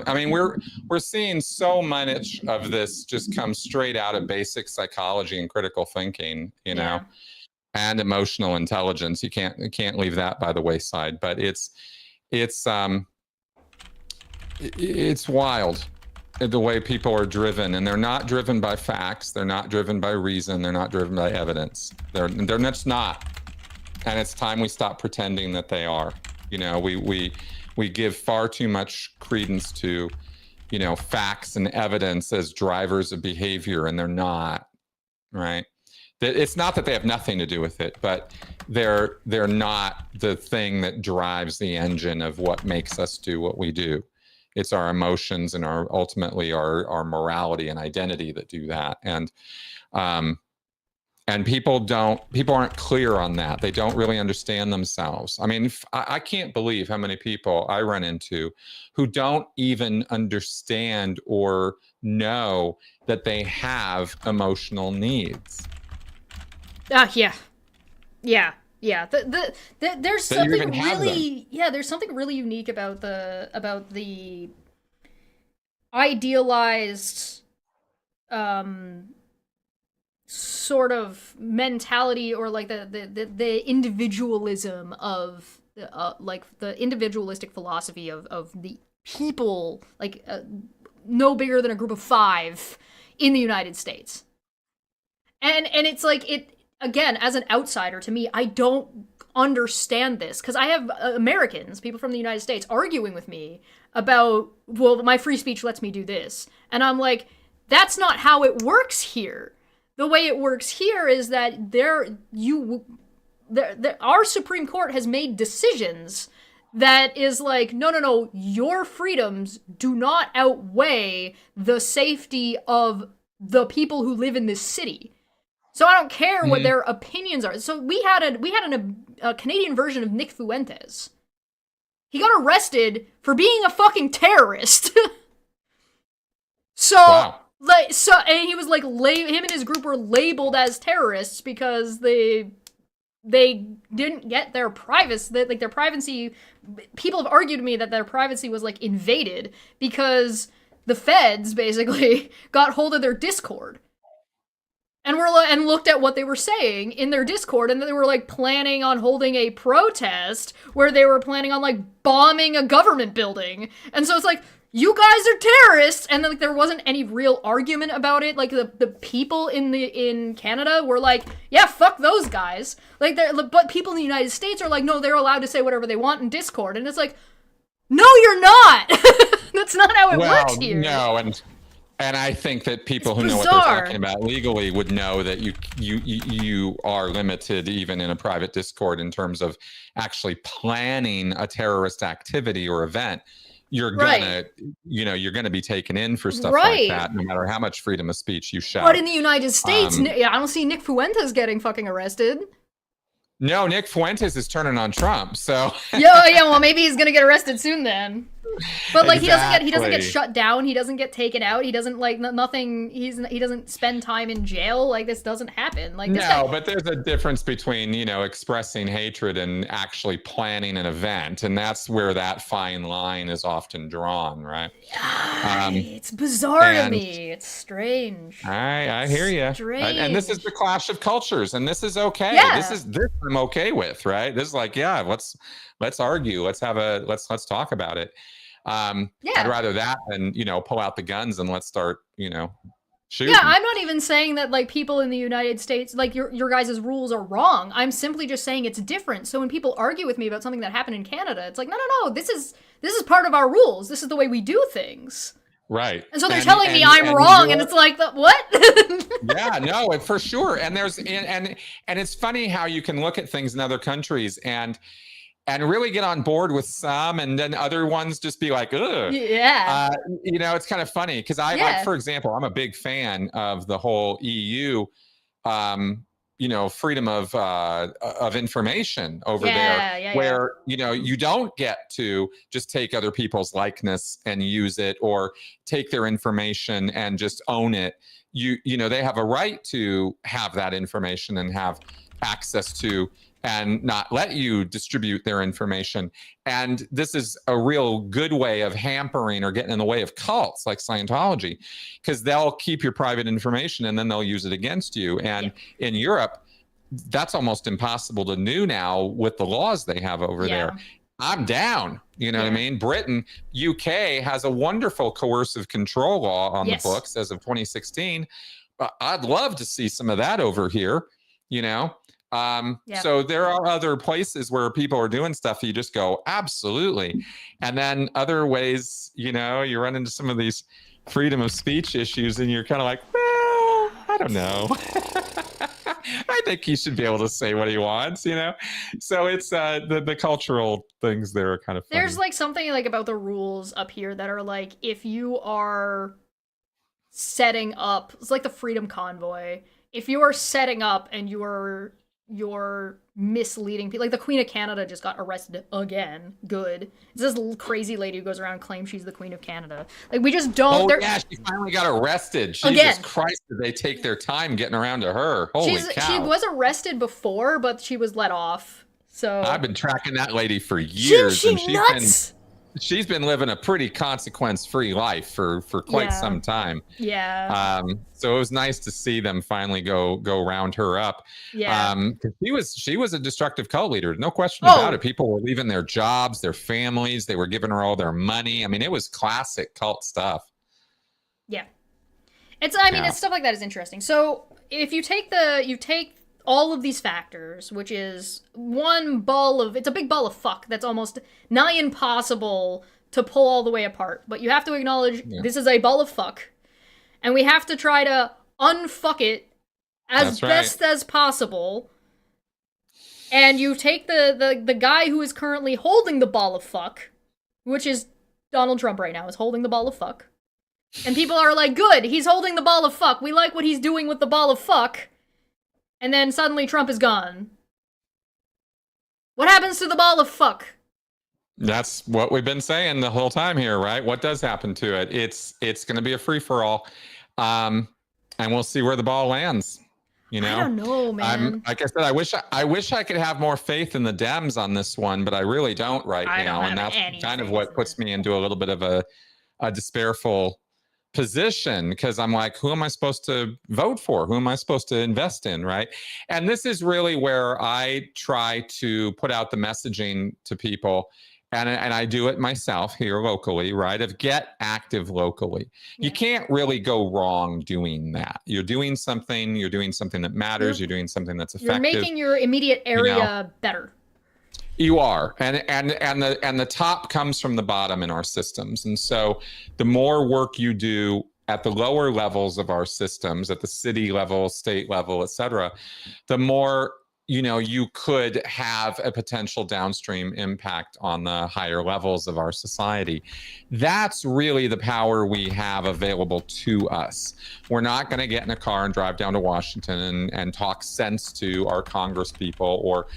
I mean, we're seeing so much of this just come straight out of basic psychology and critical thinking, and emotional intelligence. You can't leave that by the wayside, but it's wild, the way people are driven, and they're not driven by facts. They're not driven by reason. They're not driven by evidence. They're just not. And it's time we stop pretending that they are. We give far too much credence to, facts and evidence as drivers of behavior, and they're not, right? It's not that they have nothing to do with it, but they're not the thing that drives the engine of what makes us do what we do. It's our emotions and ultimately our morality and identity that do that. And people aren't clear on that. They don't really understand themselves. I mean, I can't believe how many people I run into who don't even understand or know that they have emotional needs. Yeah. There's something really unique about the idealized sort of mentality, or like the individualism of like the individualistic philosophy of the people, like no bigger than a group of 5 in the United States. And it's like, it, again, as an outsider, to me, I don't understand this, because I have Americans, people from the United States, arguing with me about, well, my free speech lets me do this. And I'm like, that's not how it works here. The way it works here is that our Supreme Court has made decisions that is like, no, your freedoms do not outweigh the safety of the people who live in this city. So I don't care what their opinions are. So we had a Canadian version of Nick Fuentes. He got arrested for being a fucking terrorist. Wow. And he was like, him and his group were labeled as terrorists because they didn't get their privacy. Like, their privacy, people have argued to me that their privacy was like invaded because the feds basically got hold of their Discord and looked at what they were saying in their Discord, and they were like planning on holding a protest where they were planning on like bombing a government building. And so it's like, you guys are terrorists, and then like there wasn't any real argument about it. Like the people in Canada were like, yeah, fuck those guys. Like but people in the United States are like, no, they're allowed to say whatever they want in Discord, and it's like, no, you're not. That's not how it works here. No, and I think that people who know what they're talking about legally would know that you are limited even in a private Discord in terms of actually planning a terrorist activity or event. You're gonna be taken in for stuff like that, no matter how much freedom of speech you shout. But in the United States, I don't see Nick Fuentes getting fucking arrested. No, Nick Fuentes is turning on Trump, so yeah, well, maybe he's gonna get arrested soon then. But like he doesn't get shut down, he doesn't get taken out, he doesn't like nothing. He doesn't spend time in jail. Like this doesn't happen. Like but there's a difference between expressing hatred and actually planning an event, and that's where that fine line is often drawn, right? It's bizarre to me. It's strange. I hear you. And this is the clash of cultures, and this is okay. Yeah. This I'm okay with, right? This is like, yeah, let's argue, let's talk about it. I'd rather that than pull out the guns and let's start shooting. Yeah, I'm not even saying that like people in the United States, like your guys' rules are wrong. I'm simply just saying it's different. So when people argue with me about something that happened in Canada, it's like, no, this is part of our rules. This is the way we do things. Right. And so they're telling me I'm wrong, and it's like, what? Yeah, no, for sure. And there's and it's funny how you can look at things in other countries and really get on board with some, and then other ones just be like, ugh. Yeah. It's kind of funny because like, for example, I'm a big fan of the whole EU, freedom of information over there, where you don't get to just take other people's likeness and use it, or take their information and just own it. They have a right to have that information and have access to, and not let you distribute their information. And this is a real good way of hampering or getting in the way of cults like Scientology, because they'll keep your private information and then they'll use it against you. And in Europe, that's almost impossible to do now with the laws they have over there. I'm down. You know what I mean? Britain, UK has a wonderful coercive control law on the books as of 2016. I'd love to see some of that over here, So there are other places where people are doing stuff. You just go, absolutely. And then other ways, you run into some of these freedom of speech issues and you're kind of like, well, I don't know. I think he should be able to say what he wants, So it's the cultural things there are kind of funny. There's like something like about the rules up here that are like, if you are setting up, it's like the Freedom Convoy. If you are setting up and you're misleading people, like the Queen of Canada just got arrested again. Good. It's this crazy lady who goes around and claims she's the Queen of Canada. Like we just don't. Oh yeah, she finally got arrested. Jesus Christ, did they take their time getting around to her? Holy cow! She was arrested before, but she was let off. So I've been tracking that lady for years, and she's been living a pretty consequence-free life for quite some time. Yeah. So it was nice to see them finally go round her up. Yeah. She was a destructive cult leader, no question about it. People were leaving their jobs, their families. They were giving her all their money. I mean, it was classic cult stuff. Yeah. It's stuff like that is interesting. So if you take all of these factors, which is it's a big ball of fuck that's almost nigh impossible to pull all the way apart. But you have to acknowledge this is a ball of fuck, and we have to try to unfuck it as best as possible. And you take the guy who is currently holding the ball of fuck, which is Donald Trump right now, is holding the ball of fuck. And people are like, good, he's holding the ball of fuck. We like what he's doing with the ball of fuck. And then suddenly Trump is gone. What happens to the ball of fuck? That's what we've been saying the whole time here, right? What does happen to it? It's going to be a free-for-all. And we'll see where the ball lands. I don't know, man. Like I said, I wish I could have more faith in the Dems on this one, but I really don't now. And that's kind of what puts me into a little bit of a despairful position because I'm like, who am I supposed to vote for? Who am I supposed to invest in, right? And this is really where I try to put out the messaging to people, and I do it myself here locally, right? Of get active locally. Yeah. You can't really go wrong doing that. You're doing something that matters, you're doing something that's effective. You're making your immediate area better. You are, and the top comes from the bottom in our systems, and so the more work you do at the lower levels of our systems, at the city level, state level, et cetera, the more you could have a potential downstream impact on the higher levels of our society. That's really the power we have available to us. We're not going to get in a car and drive down to Washington and talk sense to our Congress people or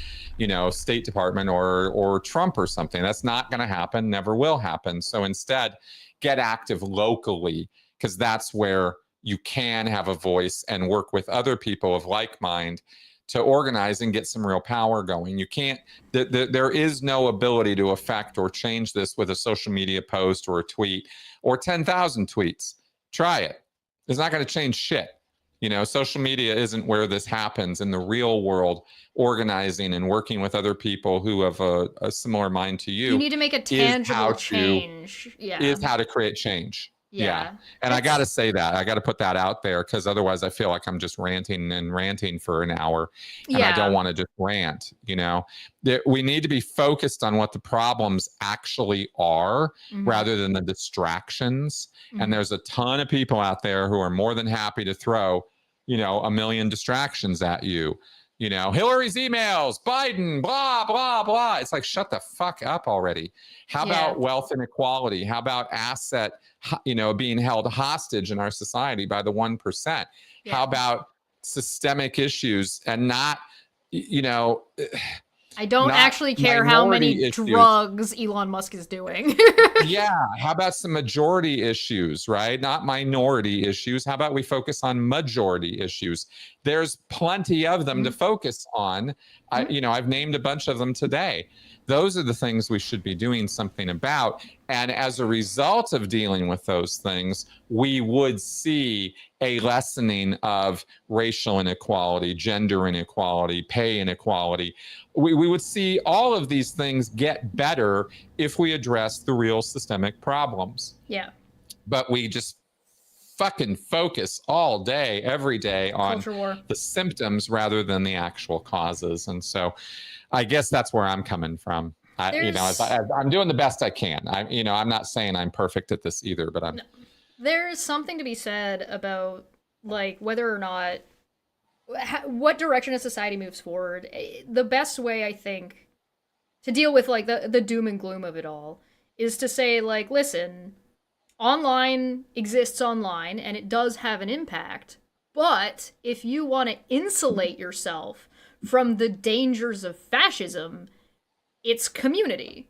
State Department or Trump or something. That's not going to happen, never will happen. So instead, get active locally, because that's where you can have a voice and work with other people of like mind to organize and get some real power going. You can't, there is no ability to affect or change this with a social media post or a tweet or 10,000 tweets. Try it. It's not going to change shit. Social media isn't where this happens. In the real world, organizing and working with other people who have a similar mind to you. You need to make a tangible change. Is how to create change. Yeah. And I got to say that. I got to put that out there, because otherwise I feel like I'm just ranting for an hour. And I don't want to just rant. We need to be focused on what the problems actually are, rather than the distractions. And there's a ton of people out there who are more than happy to throw, a million distractions at you. Hillary's emails, Biden, blah, blah, blah. It's like, shut the fuck up already. How about wealth inequality? How about asset, being held hostage in our society by the 1%? How about systemic issues and not, I don't actually care how many drugs Elon Musk is doing. How about some majority issues, right? Not minority issues. How about we focus on majority issues? There's plenty of them to focus on. I've named a bunch of them today. Those are the things we should be doing something about. And as a result of dealing with those things, we would see a lessening of racial inequality, gender inequality, pay inequality. We would see all of these things get better if we address the real systemic problems. Yeah. But we just fucking focus all day, every day on the symptoms rather than the actual causes. And so I guess that's where I'm coming from. I'm doing the best I can. I'm not saying I'm perfect at this either, but there's something to be said about whether or not what direction a society moves forward. The best way, I think, to deal with the doom and gloom of it all is to say listen, online exists online and it does have an impact, but if you want to insulate yourself from the dangers of fascism, it's community.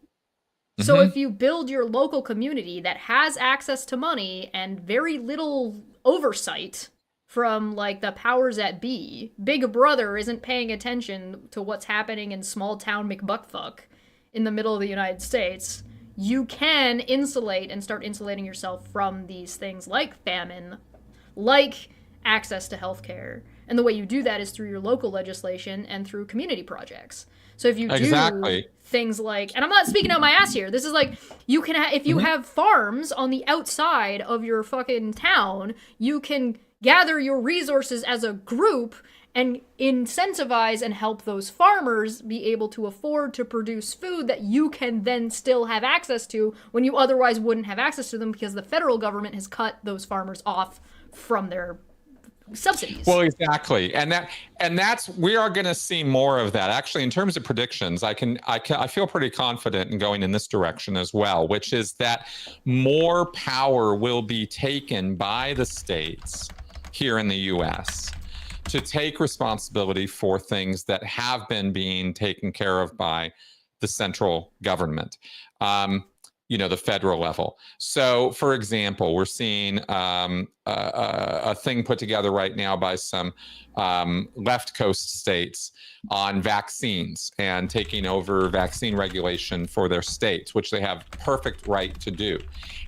So if you build your local community that has access to money and very little oversight from the powers that be, Big Brother isn't paying attention to what's happening in small town McBuckfuck in the middle of the United States, you can insulate and start insulating yourself from these things like famine, like access to healthcare. And the way you do that is through your local legislation and through community projects. So if you do things and I'm not speaking out my ass here. This is you can if you have farms on the outside of your fucking town, you can gather your resources as a group and incentivize and help those farmers be able to afford to produce food that you can then still have access to when you otherwise wouldn't have access to them because the federal government has cut those farmers off from their subsidies. Well, exactly. And that's we are going to see more of that. Actually, in terms of predictions, I feel pretty confident in going in this direction as well, which is that more power will be taken by the states here in the US to take responsibility for things that have been being taken care of by the central government. the federal level. So, for example, we're seeing a thing put together right now by some left coast states on vaccines and taking over vaccine regulation for their states, which they have perfect right to do.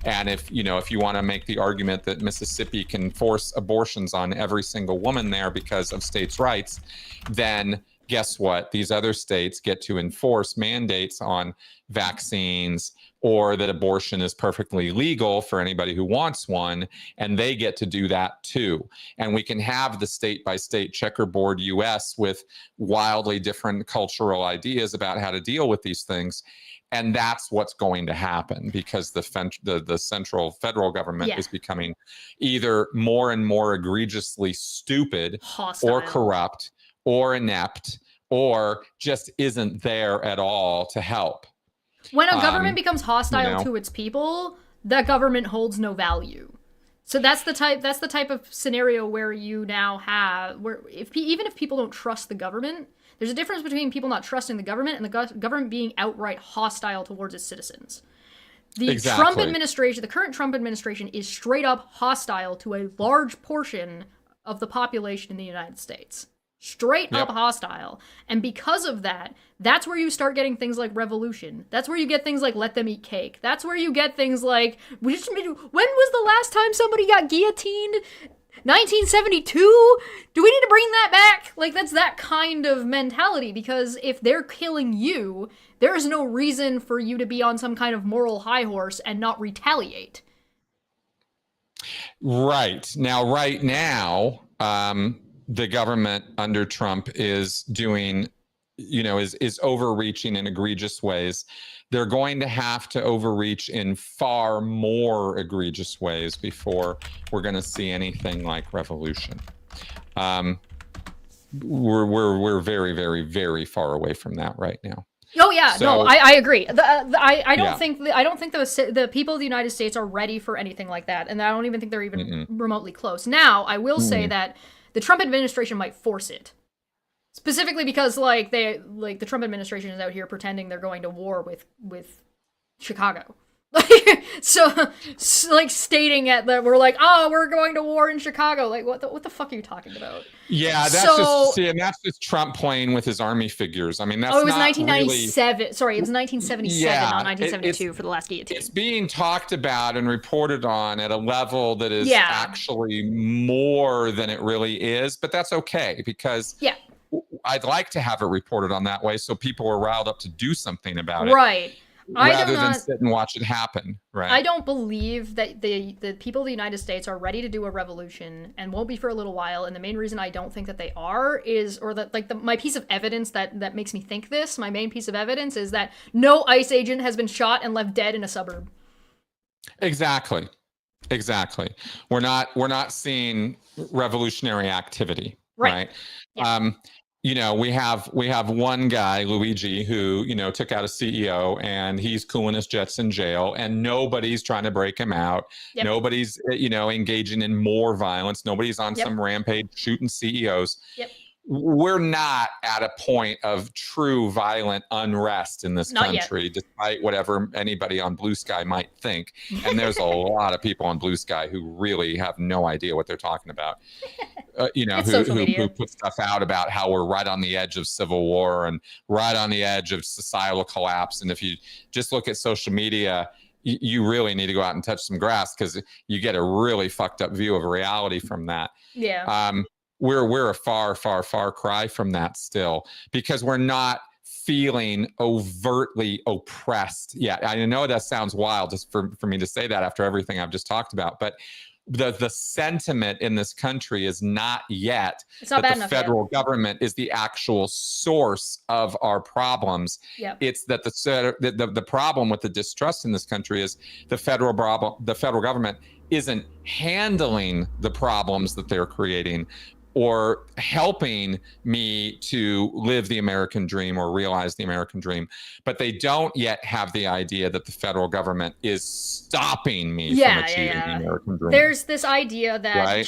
And if you want to make the argument that Mississippi can force abortions on every single woman there because of states' rights, then guess what? These other states get to enforce mandates on vaccines, or that abortion is perfectly legal for anybody who wants one, and they get to do that too. And we can have the state by state checkerboard US with wildly different cultural ideas about how to deal with these things. And that's what's going to happen, because the central federal government is becoming either more and more egregiously stupid, hostile, or corrupt, or inept, or just isn't there at all to help. When a government becomes hostile to its people, that government holds no value. So that's the type of scenario where you now have, where even if people don't trust the government, there's a difference between people not trusting the government and the government being outright hostile towards its citizens. The Trump administration, the current Trump administration, is straight up hostile to a large portion of the population in the United States. Straight up hostile. And because of that, that's where you start getting things like revolution. That's where you get things like let them eat cake. That's where you get things like, when was the last time somebody got guillotined? 1972? Do we need to bring that back? Like, that's that kind of mentality, because if they're killing you, there is no reason for you to be on some kind of moral high horse and not retaliate. Right. Now, the government under Trump is doing, is overreaching in egregious ways. They're going to have to overreach in far more egregious ways before we're going to see anything like revolution. We're very, very, very far away from that right now. Oh yeah, so, no, I agree. I don't think the people of the United States are ready for anything like that, and I don't even think they're even remotely close. Now, I will say that the Trump administration might force it, specifically because the Trump administration is out here pretending they're going to war with Chicago. So stating that we're like, we're going to war in Chicago. Like, what the fuck are you talking about? Yeah, that's just Trump playing with his army figures. I mean, that's it was 1997. Really... Sorry, it was 1977, not 1972 for the last guillotine. It's being talked about and reported on at a level that is actually more than it really is, but that's okay, because I'd like to have it reported on that way so people are riled up to do something about it. Right. Rather than sit and watch it happen, right? I don't believe that the people of the United States are ready to do a revolution, and won't be for a little while. And the main reason I don't think that they are is, or that my piece of evidence that makes me think this, my main piece of evidence is that no ICE agent has been shot and left dead in a suburb. Exactly. We're not seeing revolutionary activity, right? Yeah. We have one guy, Luigi, who, took out a CEO, and he's cooling his jets in jail, and nobody's trying to break him out. Yep. Nobody's, engaging in more violence. Nobody's on some rampage shooting CEOs. Yep. We're not at a point of true violent unrest in this country, despite whatever anybody on Blue Sky might think. And there's a lot of people on Blue Sky who really have no idea what they're talking about. Who put stuff out about how we're right on the edge of civil war and right on the edge of societal collapse. And if you just look at social media, you really need to go out and touch some grass, because you get a really fucked up view of reality from that. Yeah. We're a far, far, far cry from that still, because we're not feeling overtly oppressed yet. I know that sounds wild just for me to say that after everything I've just talked about, but the sentiment in this country is not yet that the federal government is the actual source of our problems. Yep. It's that the problem with the distrust in this country is the federal government isn't handling the problems that they're creating, or helping me to live the American dream or realize the American dream. But they don't yet have the idea that the federal government is stopping me from achieving the American dream. There's this idea that right?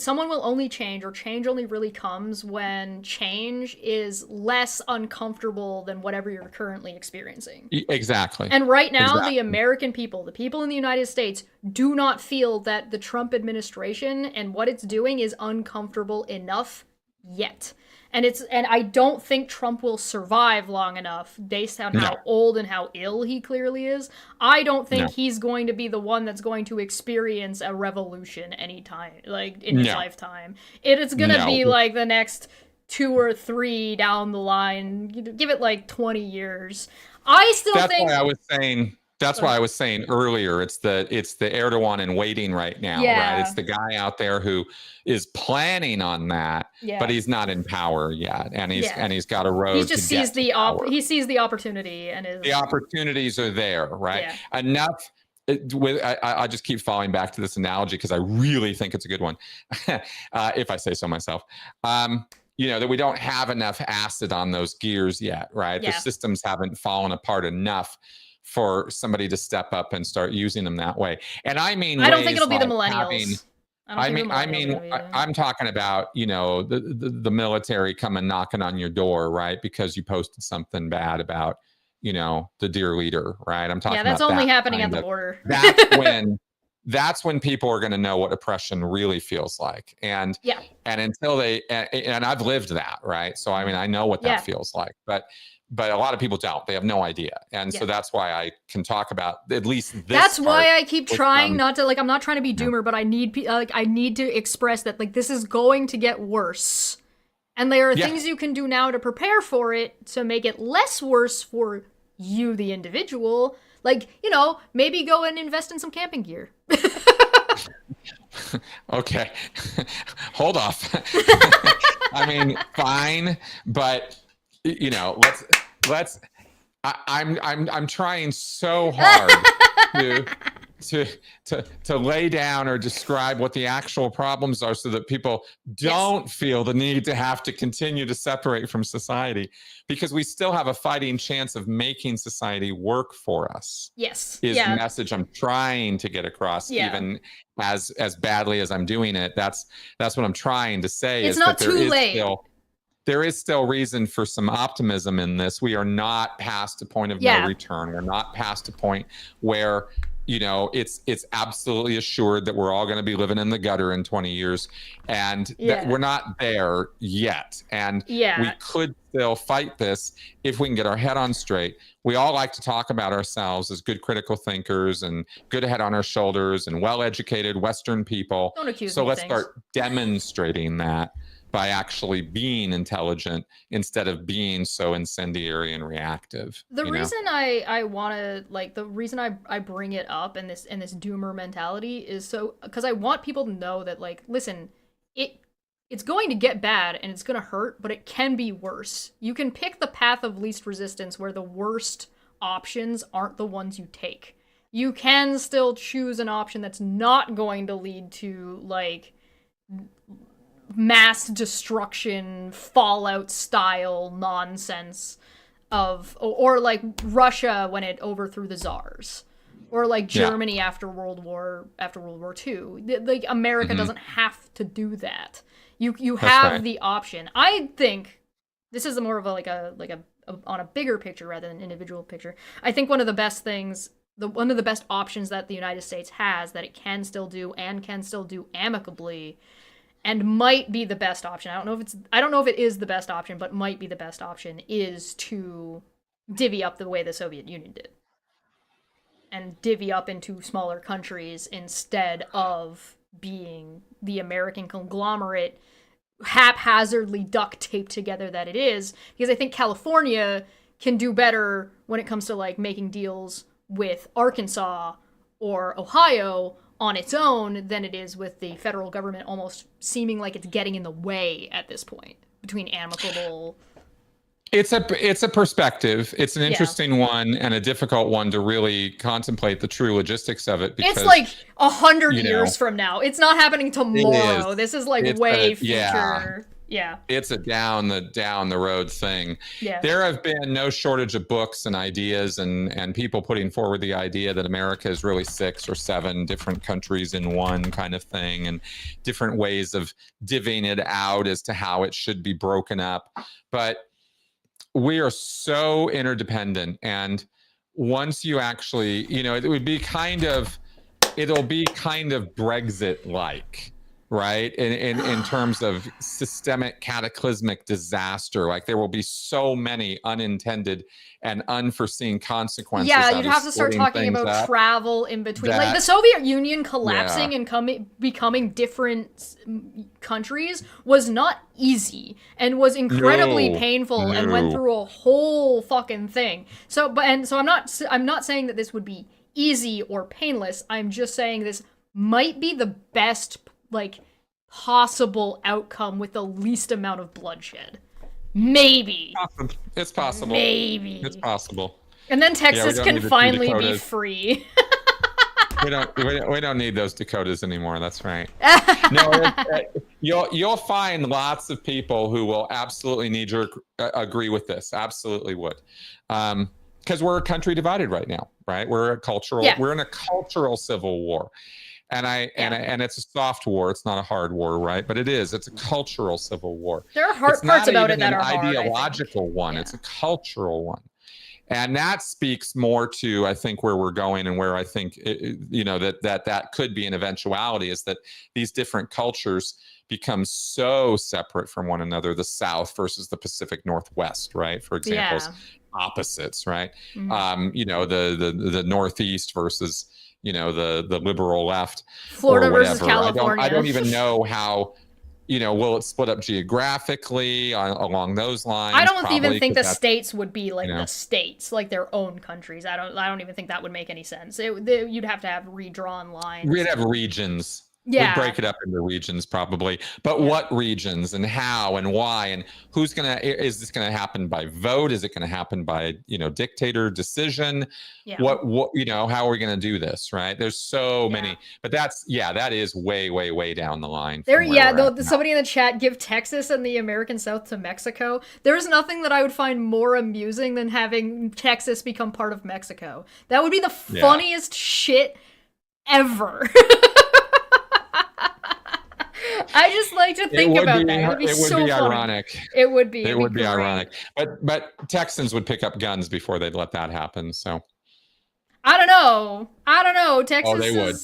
someone will only change, or change only really comes when change is less uncomfortable than whatever you're currently experiencing. Exactly. And right now, the American people, the people in the United States, do not feel that the Trump administration and what it's doing is uncomfortable enough yet. And I don't think Trump will survive long enough based on how old and how ill he clearly is. I don't think he's going to be the one that's going to experience a revolution anytime, like in his lifetime. It is going to be like the next 2 or 3 down the line. Give it like 20 years. I still think that's why I was saying. That's why I was saying earlier, it's the Erdogan in waiting right now, right? It's the guy out there who is planning on that, but he's not in power yet, and he's got a road. He just sees he sees the opportunity, and the opportunities are there, right? Enough. I just keep falling back to this analogy because I really think it's a good one, if I say so myself. That we don't have enough acid on those gears yet, right? The systems haven't fallen apart enough for somebody to step up and start using them that way. And I mean, I don't think it'll be the millennials. I'm talking about, the military coming knocking on your door, right? Because you posted something bad about, the dear leader, right? I'm talking that's about only happening at the border. That's when people are going to know what oppression really feels like. And until and I've lived that, right? So, I mean, I know what that feels like, but a lot of people don't. They have no idea. And so that's why I can talk about at least this. That's why I keep trying not to, I'm not trying to be doomer, but I need to express that, this is going to get worse. And there are things you can do now to prepare for it to make it less worse for you, the individual. Maybe go and invest in some camping gear. Okay. Hold off. I mean, fine, but I'm trying so hard to lay down or describe what the actual problems are so that people don't feel the need to have to continue to separate from society, because we still have a fighting chance of making society work for us. Is the message I'm trying to get across, even as badly as I'm doing it. That's what I'm trying to say. It's not too late. There is still reason for some optimism in this. We are not past a point of no return. We're not past a point where, it's absolutely assured that we're all going to be living in the gutter in 20 years. And that we're not there yet. And we could still fight this if we can get our head on straight. We all like to talk about ourselves as good critical thinkers and good head on our shoulders and well-educated Western people. Don't accuse me. So let's things. start demonstrating that by actually being intelligent instead of being so incendiary and reactive. The reason I want to, the reason I bring it up in this doomer mentality is because I want people to know that, listen, it's going to get bad and it's going to hurt, but it can be worse. You can pick the path of least resistance where the worst options aren't the ones you take. You can still choose an option that's not going to lead to, mass destruction, Fallout style nonsense or Russia when it overthrew the czars, or Germany after World War II. America doesn't have to do that. You have the option. I think this is more of on a bigger picture rather than an individual picture. I think one of the best things, one of the best options that the United States has that it can still do and can still do amicably, and might be the best option. I don't know if it is the best option, but might be the best option, is to divvy up the way the Soviet Union did. And divvy up into smaller countries instead of being the American conglomerate haphazardly duct taped together that it is. Because I think California can do better when it comes to making deals with Arkansas or Ohio on its own than it is with the federal government almost seeming like it's getting in the way at this point between amicable. It's a perspective. It's an Yeah. interesting one and a difficult one to really contemplate the true logistics of it It's because, like 100 you know, years from now. It's not happening it is. tomorrow. This is like It's way a yeah. future. Yeah. It's a down the road thing. Yeah. There have been no shortage of books and ideas and people putting forward the idea that America is really 6 or 7 different countries in one kind of thing, and different ways of divvying it out as to how it should be broken up. But we are so interdependent, and once you actually, it'll be kind of Brexit like, right? In terms of systemic cataclysmic disaster, like there will be so many unintended and unforeseen consequences. Yeah, you'd have to start talking about travel in between. Like the Soviet Union collapsing and becoming different countries was not easy and was incredibly painful and went through a whole fucking thing. So I'm not saying that this would be easy or painless. I'm just saying this might be the best possible outcome with the least amount of bloodshed. Maybe. It's possible. Maybe. It's possible. And then Texas can finally be free. we don't need those Dakotas anymore. That's right. No, you'll find lots of people who will absolutely knee-jerk agree with this. Absolutely would. Because we're a country divided right now, right? We're in a cultural civil war. And it's a soft war. It's not a hard war, right? But it is. It's a cultural civil war. There are hard parts about it that are hard. It's not even an ideological one. Yeah. It's a cultural one, and that speaks more to, I think, where we're going, and where I think that could be an eventuality, is that these different cultures become so separate from one another. The South versus the Pacific Northwest, right? For example, opposites, right? Mm-hmm. The Northeast versus the liberal left, Florida versus California. I don't even know how, will it split up geographically along those lines? I don't even think the states would be like the states, like their own countries. I don't even think that would make any sense. You'd have to have redrawn lines. We'd have regions. Yeah. We'd break it up into regions probably, but what regions and how and why and is this going to happen by vote? Is it going to happen by, dictator decision? Yeah. What, how are we going to do this? Right. There's so many, but that is way, way, way down the line. Somebody in the chat, give Texas and the American South to Mexico. There's nothing that I would find more amusing than having Texas become part of Mexico. That would be the funniest shit ever. I just like to think about that. It would be so funny. Ironic. It would be. It would be ironic. But Texans would pick up guns before they'd let that happen. So I don't know. Texas. Oh, they would.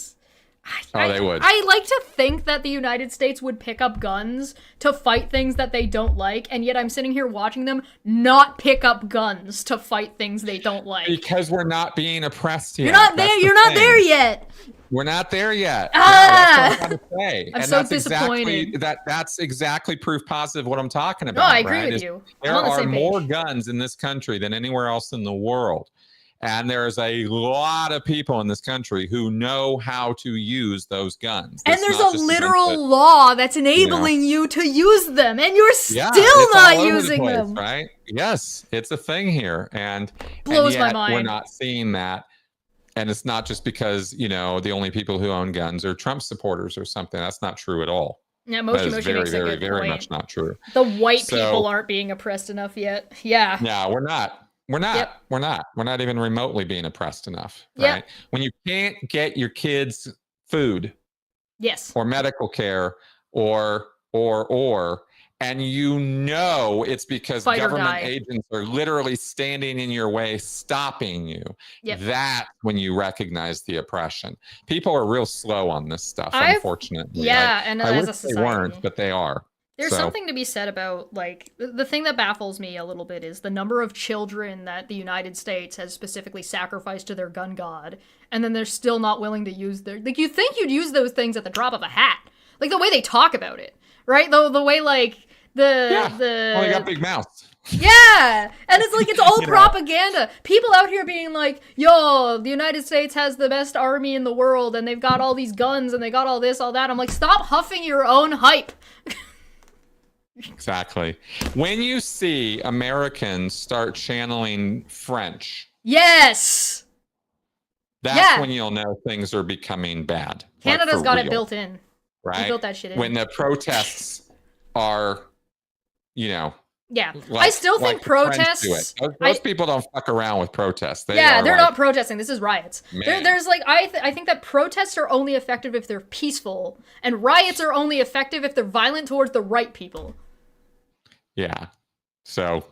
They would. I like to think that the United States would pick up guns to fight things that they don't like, and yet I'm sitting here watching them not pick up guns to fight things they don't like. Because we're not being oppressed yet. You're not there. You're not there yet. We're not there yet. That's what I'm trying to say. I'm so disappointed. That's exactly proof positive what I'm talking about. No, I agree with you. There are more guns in this country than anywhere else in the world. And there's a lot of people in this country who know how to use those guns. And there's a literal law that's enabling you to use them, and you're still not using them. Right? Yes, it's a thing here. And blows my mind. We're not seeing that. And it's not just because, the only people who own guns are Trump supporters or something. That's not true at all. Yeah, Moshi makes a good point. Very much not true. The white people aren't being oppressed enough yet. Yeah. No, we're not. We're not. Yep. We're not. We're not even remotely being oppressed enough. Right? Yep. When you can't get your kids food, yes, or medical care, or, and it's because government agents are literally standing in your way, stopping you. Yep. That's when you recognize the oppression. People are real slow on this stuff, unfortunately. Yeah, and I as wish a society, they weren't, but they are. There's something to be said about, the thing that baffles me a little bit is the number of children that the United States has specifically sacrificed to their gun god, and then they're still not willing to use their... you think you'd use those things at the drop of a hat. The way they talk about it, right? The way, well, you got big mouths. Yeah! And it's all propaganda. People out here being like, yo, the United States has the best army in the world, and they've got all these guns, and they got all this, all that. I'm like, stop huffing your own hype. Exactly. When you see Americans start channeling French, Yes. that's when you'll know things are becoming bad. Canada's got real, it built in. Right? We built that shit in. When the protests are, Yeah. I still think protests. Those people don't fuck around with protests. They're not protesting. This is riots. There's I think that protests are only effective if they're peaceful, and riots are only effective if they're violent towards the right people. Yeah. So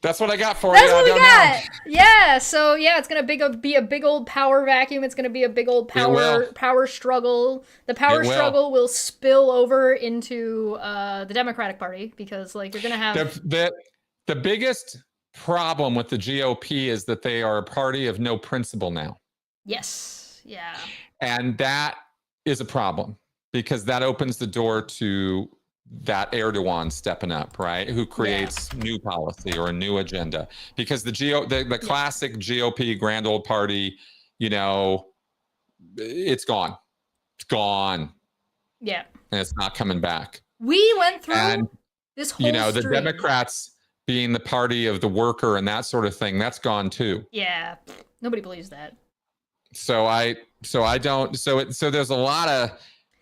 that's what I got for you. That's what we got. Yeah. So yeah, it's gonna be a big old power vacuum. It's gonna be a big old power struggle. The power struggle will spill over into the Democratic Party because like you're gonna have the biggest problem with the GOP is that they are a party of no principle now. Yes. Yeah. And that is a problem because that opens the door to that Erdogan stepping up, right? Who creates new policy or a new agenda? Because the classic GOP grand old party, it's gone. It's gone. Yeah. And it's not coming back. We went through this whole the Democrats being the party of the worker and that sort of thing, that's gone too. Yeah. Nobody believes that. So there's a lot of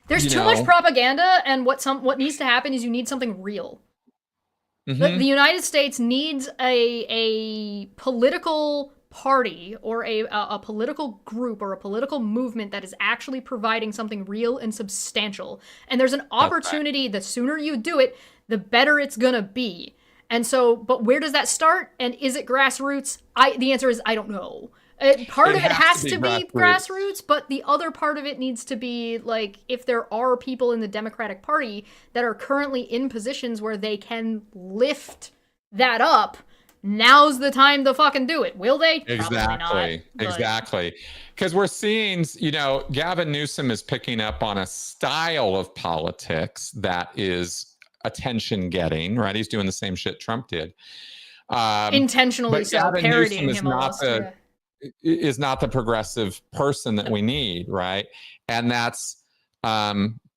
There's too much propaganda, and what needs to happen is you need something real. The United States needs a political party or a political group or a political movement that is actually providing something real and substantial. And there's an opportunity. The sooner you do it, the better it's gonna be. And so, but where does that start? And is it grassroots? The answer is I don't know. Part of it has to be grassroots, but the other part of it needs to be, like, if there are people in the Democratic Party that are currently in positions where they can lift that up, now's the time to fucking do it. Will they? Exactly. Exactly. Because we're seeing, Gavin Newsom is picking up on a style of politics that is attention-getting, right? He's doing the same shit Trump did. Intentionally so, parodying him almost. Is not the progressive person that we need, right? And that's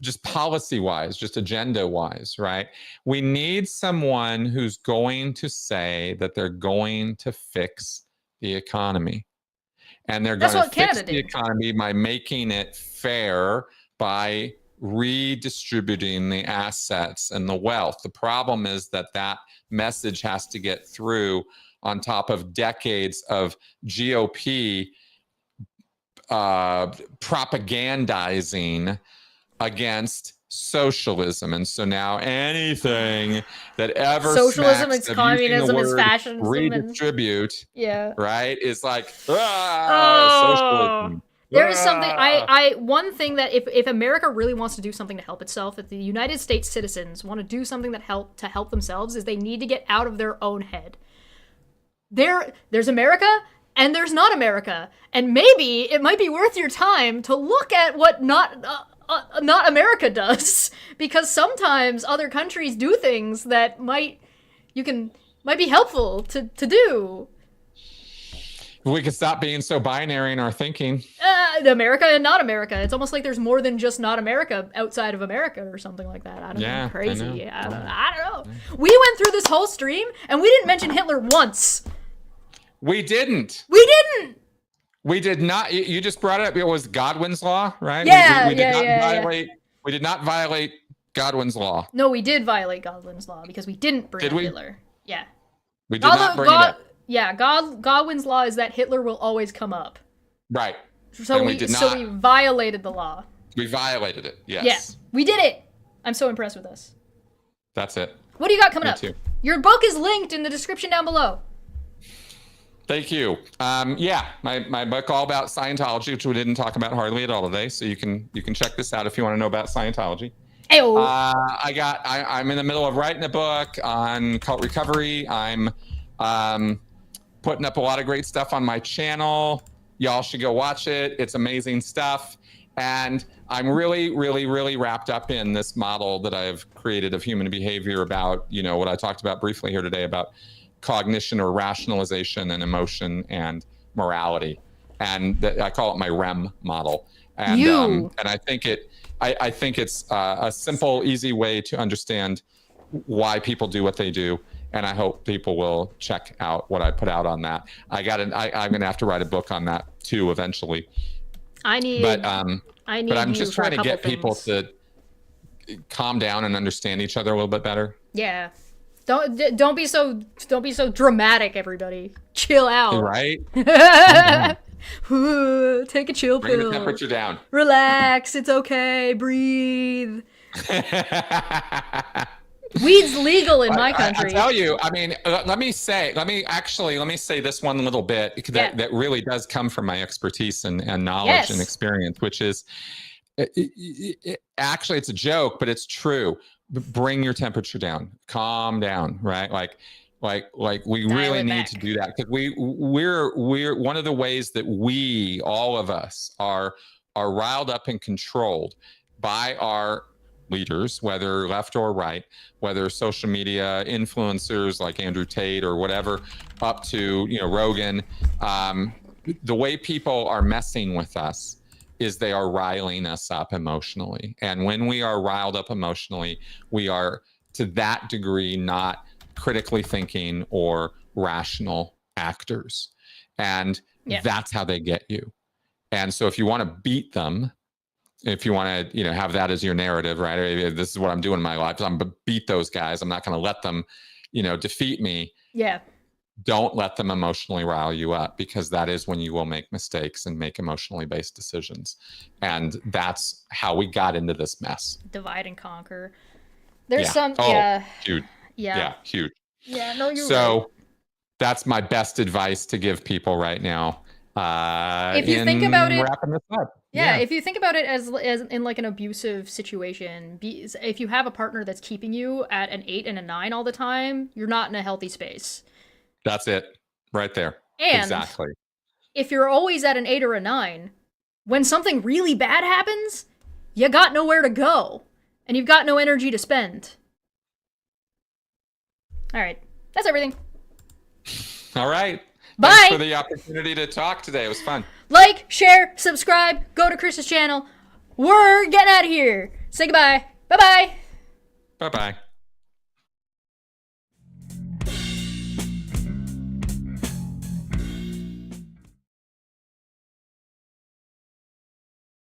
just policy-wise, just agenda-wise, right? We need someone who's going to say that they're going to fix the economy. And they're going to fix the economy by making it fair, by redistributing the assets and the wealth. The problem is that message has to get through on top of decades of GOP propagandizing against socialism. And so now anything that ever socialism is communism is fascism, redistribute, right, is like socialism. There is something one thing that if America really wants to do something to help itself, if the United States citizens want to do something that to help themselves, is they need to get out of their own head. There's America and there's not America, and maybe it might be worth your time to look at what not America does, because sometimes other countries do things that might be helpful to do. We could stop being so binary in our thinking. America and not America. It's almost like there's more than just not America outside of America or something like that. I don't know. Crazy. I don't know. We went through this whole stream and we didn't mention Hitler once. We didn't. We did not. You just brought it up. It was Godwin's law, right? We did not violate Godwin's law. No, we did violate Godwin's law because we didn't bring up Hitler. Yeah. We did not bring it up. Yeah, Godwin's law is that Hitler will always come up. Right. So we violated the law. We violated it, yes. Yeah, we did it. I'm so impressed with us. That's it. What do you got coming up? Too. Your book is linked in the description down below. Thank you. My book all about Scientology, which we didn't talk about hardly at all today. So you can check this out if you want to know about Scientology. Ayo. I'm in the middle of writing a book on cult recovery. I'm putting up a lot of great stuff on my channel. Y'all should go watch it. It's amazing stuff. And I'm really, really, really wrapped up in this model that I've created of human behavior about, what I talked about briefly here today about cognition or rationalization and emotion and morality. And I call it my REM model. And I think I think it's a simple, easy way to understand why people do what they do. And I hope people will check out what I put out on that. I'm going to have to write a book on that too eventually. But I'm just trying to get people to calm down and understand each other a little bit better. Yeah. Don't be so dramatic, everybody. Chill out. Right? Ooh, take a chill pill. Bring the temperature down. Relax. It's okay. Breathe. Weed's legal in my country. I tell you, I mean, let me say this one little bit that really does come from my expertise and knowledge and experience, which is actually, it's a joke, but it's true. Bring your temperature down, calm down, right? Like we really need to do that, because we're one of the ways that all of us are riled up and controlled by our leaders, whether left or right, whether social media influencers like Andrew Tate or whatever, up to Rogan. The way people are messing with us is they are riling us up emotionally. And when we are riled up emotionally, we are to that degree not critically thinking or rational actors. And that's how they get you. And so if you want to beat them, if you want to, have that as your narrative, right? This is what I'm doing in my life. I'm going to beat those guys. I'm not going to let them, defeat me. Yeah. Don't let them emotionally rile you up, because that is when you will make mistakes and make emotionally based decisions. And that's how we got into this mess. Divide and conquer. There's Huge. Yeah, huge. Yeah, no, you're right. So that's my best advice to give people right now. If you think about it, wrapping this up. Yeah, if you think about it as in like an abusive situation, if you have a partner that's keeping you at an 8 and a 9 all the time, you're not in a healthy space. That's it, right there. And exactly. If you're always at an 8 or a 9, when something really bad happens, you got nowhere to go, and you've got no energy to spend. All right, that's everything. All right. Bye. Thanks for the opportunity to talk today. It was fun. Like, share, subscribe, go to Chris's channel. We're getting out of here. Say goodbye. Bye-bye. Bye-bye.